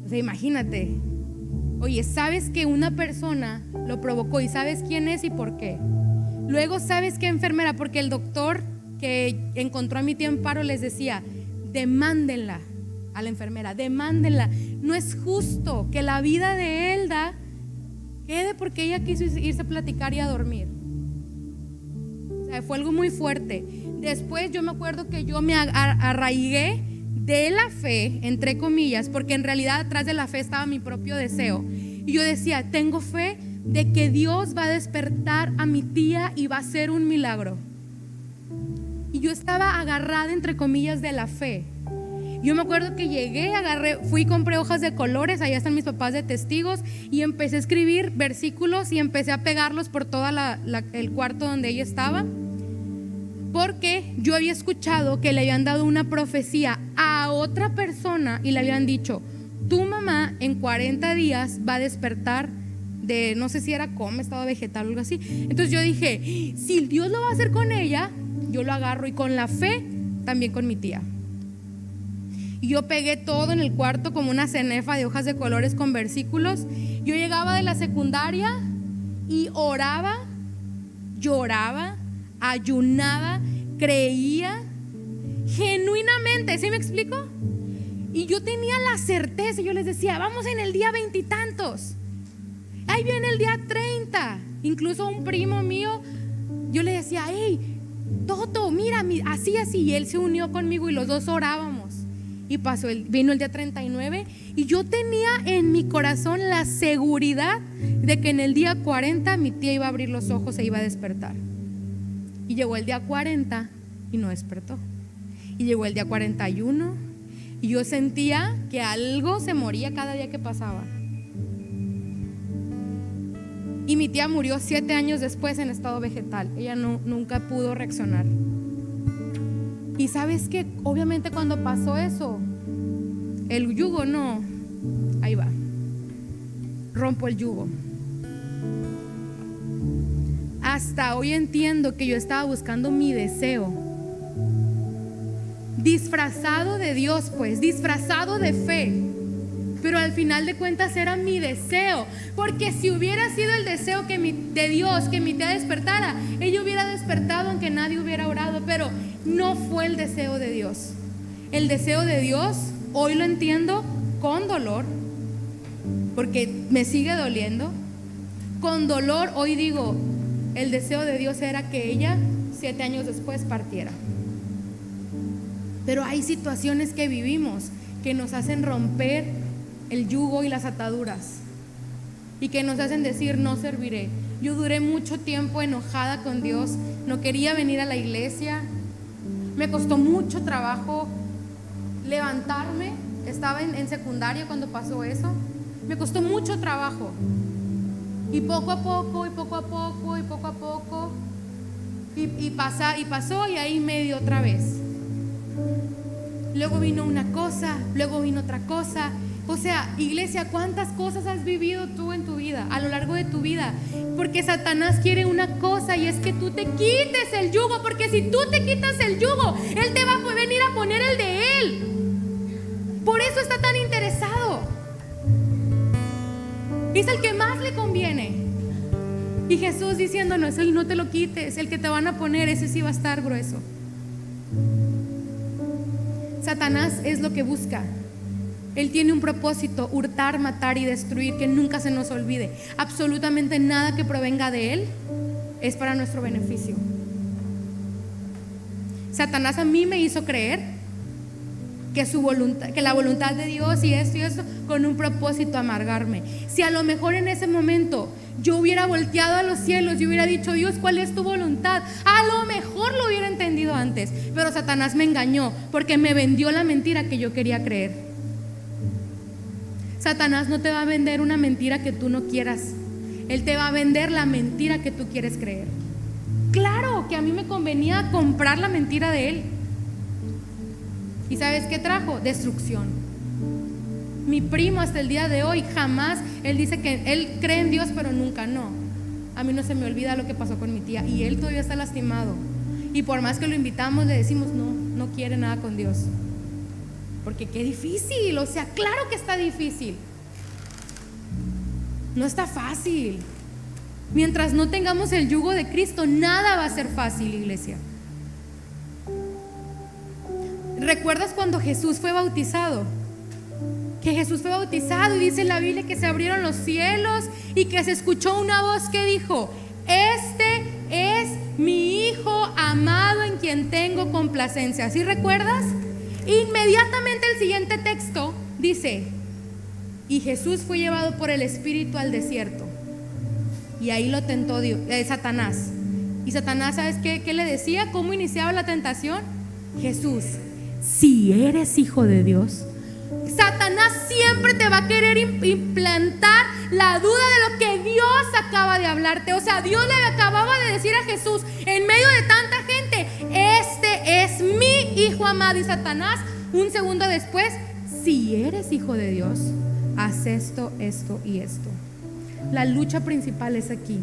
o sea, imagínate, oye, sabes que una persona lo provocó y sabes quién es y por qué. Luego sabes qué enfermera, porque el doctor que encontró a mi tía en paro les decía: demándenla a la enfermera, demándenla. No es justo que la vida de Elda quede porque ella quiso irse a platicar y a dormir. fue algo muy fuerte. Después yo me acuerdo que yo me arraigué de la fe, entre comillas, porque en realidad atrás de la fe estaba mi propio deseo. Y yo decía, tengo fe de que Dios va a despertar a mi tía y va a hacer un milagro. Y yo estaba agarrada, entre comillas, de la fe. Yo me acuerdo que llegué, fui y compré hojas de colores, allá están mis papás de testigos, y empecé a escribir versículos y empecé a pegarlos por todo el cuarto donde ella estaba, porque yo había escuchado que le habían dado una profecía a otra persona y le habían dicho, tu mamá en 40 días va a despertar de, no sé si era coma, estado vegetal o algo así. Entonces yo dije, si Dios lo va a hacer con ella, yo lo agarro, y con la fe también con mi tía. Y yo pegué todo en el cuarto como una cenefa de hojas de colores con versículos. Yo llegaba de la secundaria y oraba, lloraba, ayunaba, creía genuinamente, ¿sí me explico? Y yo tenía la certeza, yo les decía, vamos en el día 20 y tantos, ahí viene el día 30. Incluso un primo mío, yo le decía, hey, Toto, mira, así, y él se unió conmigo y los dos orábamos. Y vino el día 39 y yo tenía en mi corazón la seguridad de que en el día 40 mi tía iba a abrir los ojos e iba a despertar. Y llegó el día 40 y no despertó. Y llegó el día 41 y yo sentía que algo se moría cada día que pasaba. Y mi tía murió 7 años después en estado vegetal. Ella nunca pudo reaccionar. Y sabes que obviamente cuando pasó eso, el yugo no, ahí va, rompo el yugo. Hasta hoy entiendo que yo estaba buscando mi deseo, disfrazado de Dios, pues, disfrazado de fe, pero al final de cuentas era mi deseo, porque si hubiera sido el deseo de Dios que mi tía despertara, ella hubiera despertado aunque nadie hubiera orado, pero no fue el deseo de Dios. El deseo de Dios, hoy lo entiendo con dolor, porque me sigue doliendo. Con dolor hoy digo, el deseo de Dios era que ella 7 años después partiera. Pero hay situaciones que vivimos que nos hacen romper el yugo y las ataduras, y que nos hacen decir, no serviré. Yo duré mucho tiempo enojada con Dios, no quería venir a la iglesia. Me costó mucho trabajo levantarme. Estaba en secundaria cuando pasó eso. Me costó mucho trabajo. Y poco a poco, pasó, y ahí medio otra vez. Luego vino una cosa, luego vino otra cosa. O sea, iglesia, ¿cuántas cosas has vivido tú en tu vida, a lo largo de tu vida? Porque Satanás quiere una cosa, y es que tú te quites el yugo, porque si tú te quitas el yugo, él te va a venir a poner el de él. Por eso está tan interesado. Es el que más le conviene. Y Jesús diciéndonos, él no te lo quites, el que te van a poner, ese sí va a estar grueso. Satanás es lo que busca. Él tiene un propósito: hurtar, matar y destruir. Que nunca se nos olvide, absolutamente nada que provenga de él es para nuestro beneficio. Satanás a mí me hizo creer que su voluntad, que la voluntad de Dios y esto, con un propósito: amargarme. Si a lo mejor en ese momento yo hubiera volteado a los cielos y hubiera dicho, Dios, ¿cuál es tu voluntad?, a lo mejor lo hubiera entendido antes. Pero Satanás me engañó porque me vendió la mentira que yo quería creer. Satanás no te va a vender una mentira que tú no quieras. Él te va a vender la mentira que tú quieres creer. Claro que a mí me convenía comprar la mentira de él. ¿Y sabes qué trajo? Destrucción. Mi primo hasta el día de hoy jamás, él dice que él cree en Dios, pero nunca, no. A mí no se me olvida lo que pasó con mi tía, y él todavía está lastimado. Y por más que lo invitamos, le decimos, no quiere nada con Dios. Porque qué difícil, o sea, claro que está difícil. No está fácil. Mientras no tengamos el yugo de Cristo, nada va a ser fácil, iglesia. ¿Recuerdas cuando Jesús fue bautizado? Que Jesús fue bautizado y dice en la Biblia que se abrieron los cielos y que se escuchó una voz que dijo, este es mi Hijo amado en quien tengo complacencia. ¿Sí recuerdas? Inmediatamente el siguiente texto dice: y Jesús fue llevado por el Espíritu al desierto, y ahí lo tentó Satanás. Y Satanás, ¿sabes qué le decía? ¿Cómo iniciaba la tentación? Jesús, si eres hijo de Dios. Satanás siempre te va a querer implantar la duda de lo que Dios acaba de hablarte. O sea, Dios le acababa de decir a Jesús en medio de tanta gente: este es mi hijo amado. Y Satanás, un segundo después: si eres hijo de Dios, haz esto, esto y esto. La lucha principal es aquí: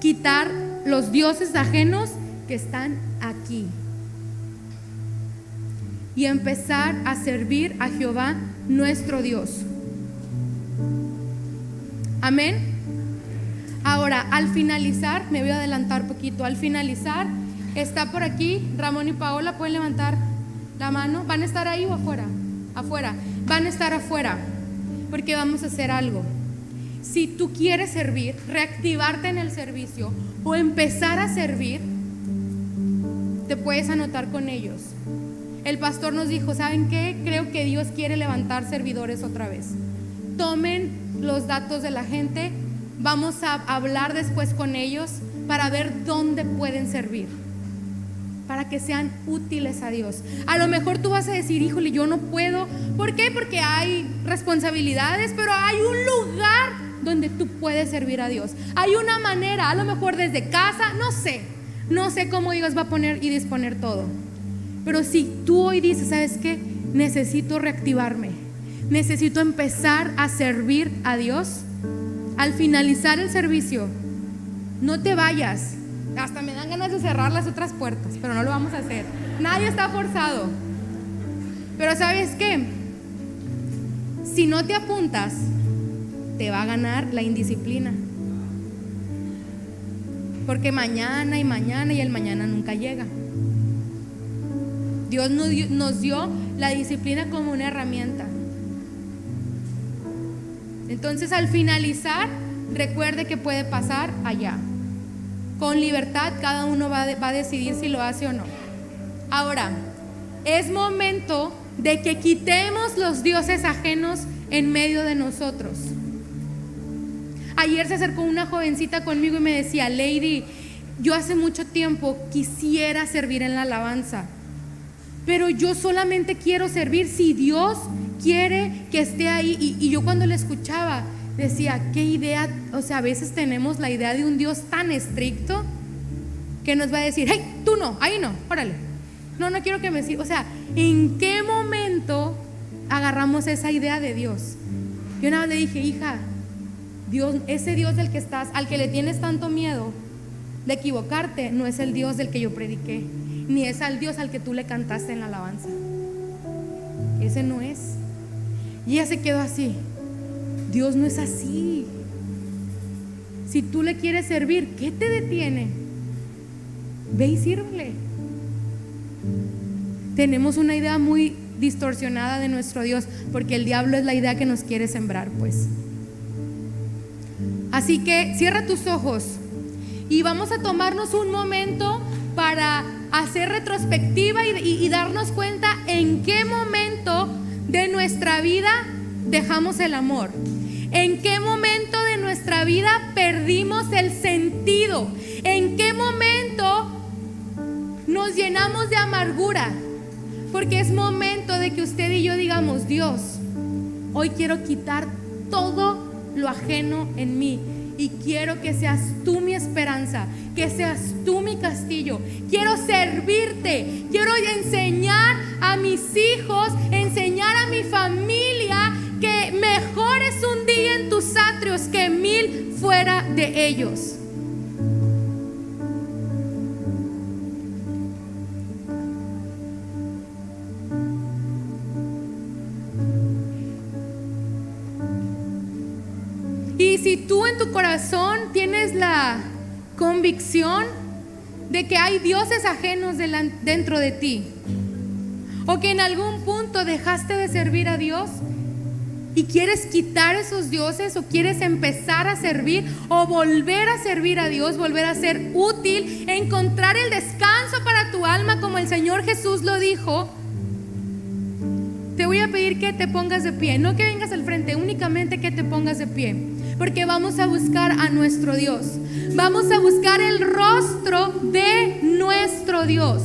quitar los dioses ajenos que están aquí y empezar a servir a Jehová nuestro Dios. Amén. Ahora, al finalizar, me voy a adelantar un poquito. Al finalizar, está por aquí Ramón y Paola, pueden levantar la mano. ¿Van a estar ahí o afuera? Afuera. Van a estar afuera, porque vamos a hacer algo. Si tú quieres servir, reactivarte en el servicio o empezar a servir, te puedes anotar con ellos. El pastor nos dijo: ¿saben qué? Creo que Dios quiere levantar servidores otra vez. Tomen los datos de la gente, vamos a hablar después con ellos para ver dónde pueden servir, para que sean útiles a Dios. A lo mejor tú vas a decir: híjole, yo no puedo. ¿Por qué? Porque hay responsabilidades, pero hay un lugar donde tú puedes servir a Dios. Hay una manera, a lo mejor desde casa, no sé cómo Dios va a poner y disponer todo. Pero si tú hoy dices: ¿sabes qué? Necesito reactivarme, necesito empezar a servir a Dios. Al finalizar el servicio, no te vayas. Hasta me dan ganas de cerrar las otras puertas, pero no lo vamos a hacer. Nadie está forzado. Pero ¿sabes qué? Si no te apuntas, te va a ganar la indisciplina. Porque mañana y el mañana nunca llega. Dios nos dio la disciplina como una herramienta. Entonces, al finalizar, recuerde que puede pasar allá. Con libertad, cada uno va a decidir si lo hace o no. Ahora, es momento de que quitemos los dioses ajenos en medio de nosotros. Ayer se acercó una jovencita conmigo y me decía: Lady, yo hace mucho tiempo quisiera servir en la alabanza, pero yo solamente quiero servir si Dios quiere que esté ahí. Y yo cuando le escuchaba decía: qué idea. O sea, a veces tenemos la idea de un Dios tan estricto que nos va a decir: hey, tú no, ahí no, órale, no quiero que me sigas. O sea, ¿en qué momento agarramos esa idea de Dios? Yo una vez le dije: hija, Dios, ese Dios del que estás, al que le tienes tanto miedo de equivocarte, no es el Dios del que yo prediqué, ni es al Dios al que tú le cantaste en la alabanza. Ese no es. Y ella se quedó así: Dios no es así. Si tú le quieres servir, ¿qué te detiene? Ve y sírvele. Tenemos una idea muy distorsionada de nuestro Dios, porque el diablo es la idea que nos quiere sembrar, pues. Así que cierra tus ojos y vamos a tomarnos un momento para hacer retrospectiva y darnos cuenta en qué momento de nuestra vida dejamos el amor, en qué momento de nuestra vida perdimos el sentido, en qué momento nos llenamos de amargura. Porque es momento de que usted y yo digamos: Dios, hoy quiero quitar todo lo ajeno en mí y quiero que seas tú mi esperanza, que seas tú mi castillo. Quiero servirte, quiero enseñar a mis hijos, enseñar a mi familia que mejor es un día en tus atrios que 1000 fuera de ellos. Y si tú en tu corazón tienes la convicción de que hay dioses ajenos dentro de ti, o que en algún punto dejaste de servir a Dios, y quieres quitar esos dioses, o quieres empezar a servir o volver a servir a Dios, volver a ser útil, encontrar el descanso para tu alma como el Señor Jesús lo dijo, te voy a pedir que te pongas de pie. No que vengas al frente, únicamente que te pongas de pie, porque vamos a buscar a nuestro Dios. Vamos a buscar el rostro de nuestro Dios.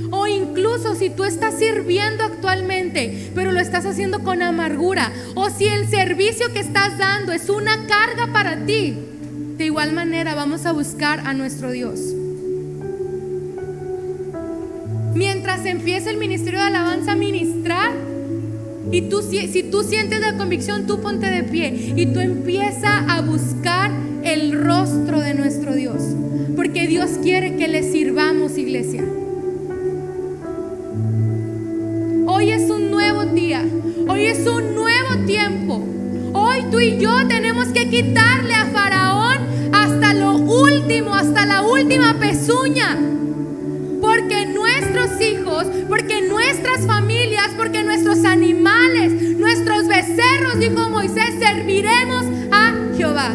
O incluso si tú estás sirviendo actualmente, pero lo estás haciendo con amargura, o si el servicio que estás dando es una carga para ti, de igual manera vamos a buscar a nuestro Dios. Mientras empiece el ministerio de alabanza a ministrar, y si tú sientes la convicción, tú ponte de pie y tú empieza a buscar el rostro de nuestro Dios, porque Dios quiere que le sirvamos, iglesia. Hoy es un nuevo día, hoy es un nuevo tiempo. Hoy tú y yo tenemos que quitarle a Faraón hasta lo último, hasta la última pezuña, porque nuestros hijos, porque nuestras familias, porque nuestros animales, nuestros becerros, dijo Moisés, serviremos a Jehová.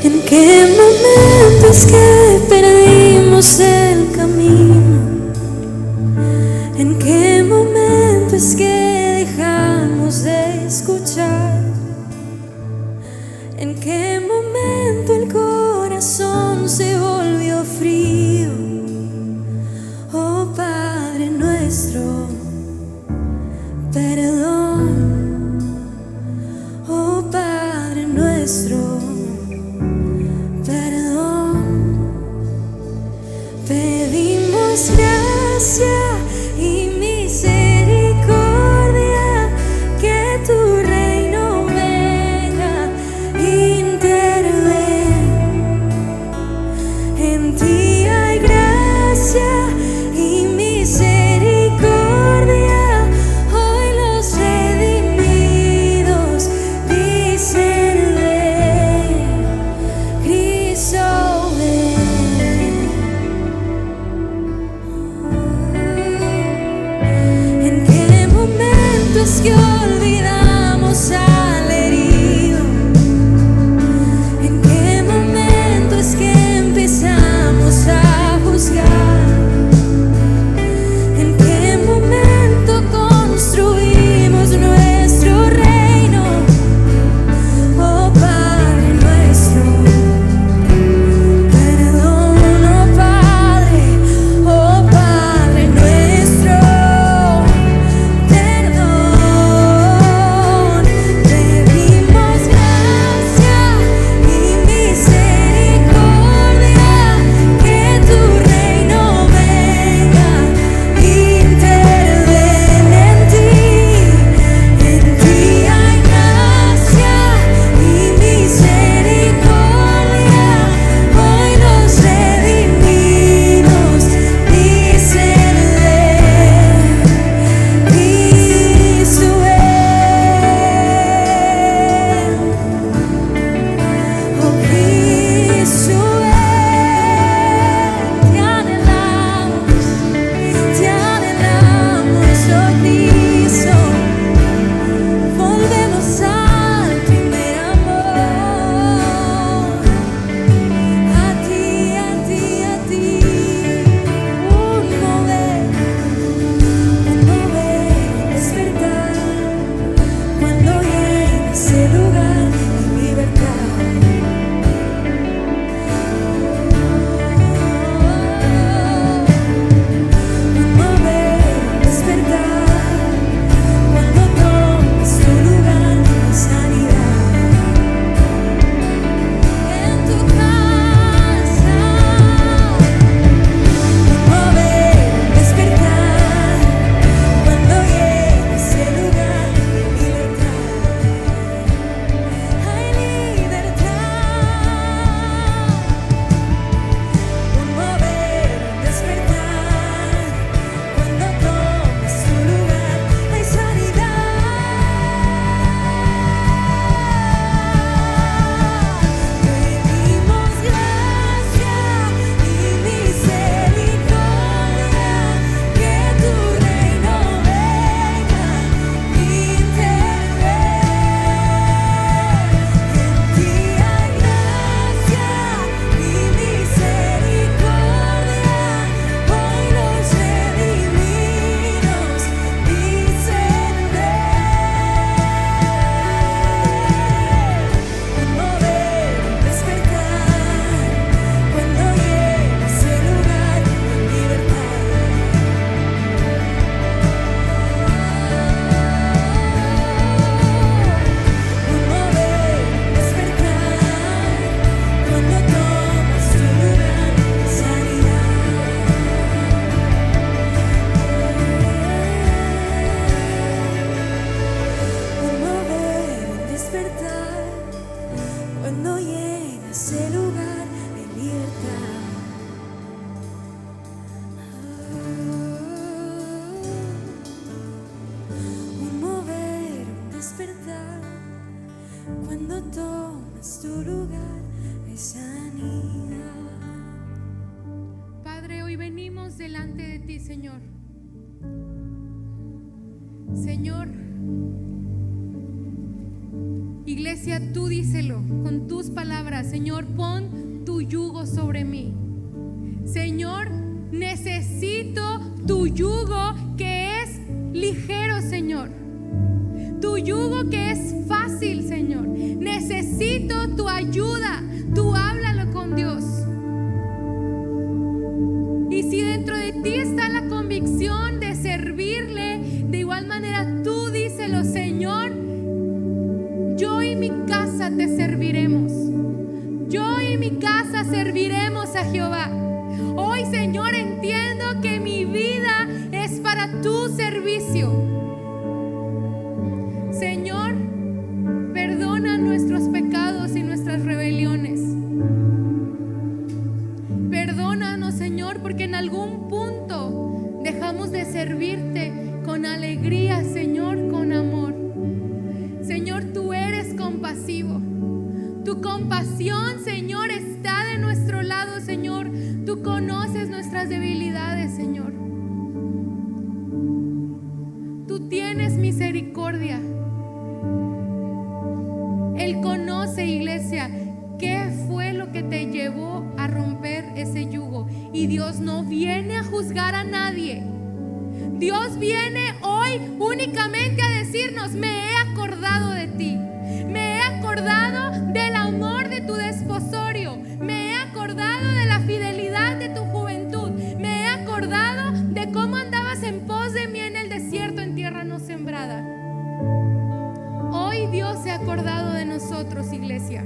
¿En qué momento es que perdimos el camino? ¿En qué momento es que dejamos de escuchar? ¿En qué momento el corazón se volvió frío? Oh Padre nuestro, perdón. Oh Padre nuestro, pedimos gracia y misericordia, que tu reino venga, interven. En ti hay gracia y misericordia, hoy los redimidos dicen ven. tomas tu lugar, hay sanidad. Padre, hoy venimos delante de ti, Señor. Señor, iglesia, tú díselo con tus palabras. Señor, pon tu yugo sobre mí. Señor, necesito tu yugo que es ligero, Señor. Tu yugo que es fácil, Señor. Necesito tu ayuda. Tú háblalo con Dios. Y si dentro de ti está la convicción de servirle, de igual manera tú díselo: Señor, yo y mi casa te serviremos. Yo y mi casa serviremos a Jehová. Hoy, Señor, entiendo que mi vida es para tu servicio. Señor, perdona nuestros pecados y nuestras rebeliones. Perdónanos, Señor, porque en algún punto dejamos de servirte con alegría, Señor, con amor. Señor, tú eres compasivo. Tu compasión, Señor, está de nuestro lado, Señor. Tú conoces nuestras debilidades, Señor. Tú tienes misericordia. Él conoce, iglesia, qué fue lo que te llevó a romper ese yugo. Y Dios no viene a juzgar a nadie. Dios viene hoy únicamente a decirnos: me he acordado de ti. Me he acordado del amor de tu desposorio. Me he acordado de la fidelidad de tu juventud. Me he acordado de cómo andabas en pos de mí en el desierto, en tierra no sembrada. Hoy Dios se ha acordado de nosotros, iglesia.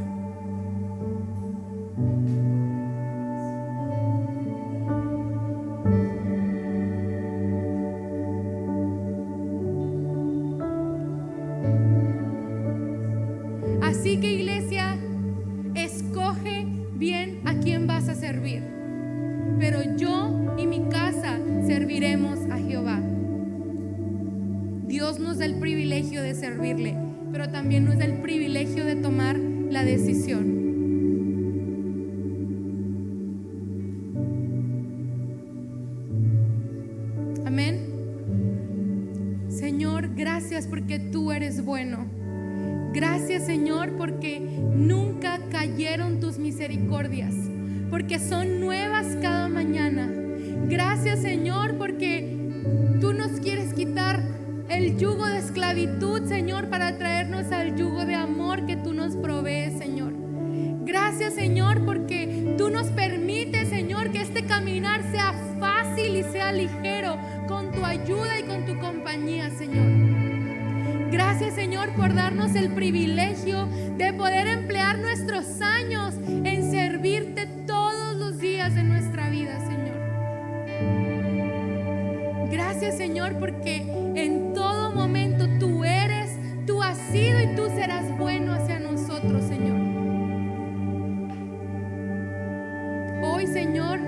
Así que, iglesia, escoge bien a quién vas a servir. Pero yo y mi casa serviremos a Jehová. Dios nos da el privilegio de servirle, pero también nos da el privilegio de tomar la decisión. Amén. Señor, gracias porque tú eres bueno. Gracias, Señor, porque nunca cayeron tus misericordias, porque son nuevas cada mañana. Gracias, Señor, porque tú nos quieres quitar el yugo de esclavitud, Señor, para traernos al yugo de amor que tú nos provees, Señor. Gracias, Señor, porque tú nos permites, Señor, que este caminar sea fácil y sea ligero con tu ayuda y con tu compañía, Señor. Gracias, Señor, por darnos el privilegio de poder emplear nuestros años en servirte todos los días de nuestra vida, Señor. Gracias, Señor, porque en todo momento tú eres, tú has sido y tú serás bueno hacia nosotros, Señor. Hoy, Señor,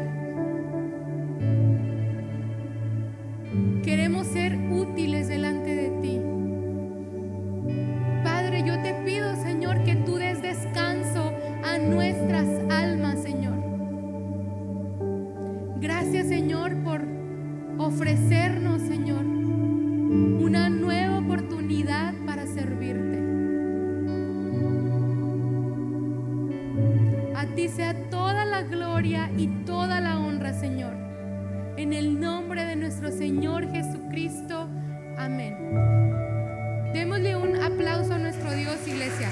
queremos ser útiles delante de ti. Padre, yo te pido, Señor, que tú des descanso a nuestras almas, Señor. Gracias, Señor, por ofrecernos, Señor, una nueva oportunidad para servirte. A ti sea toda la gloria y toda la honra, Señor. En el nombre de nuestro Señor Jesucristo. Amén. Démosle un aplauso a nuestro Dios, iglesia.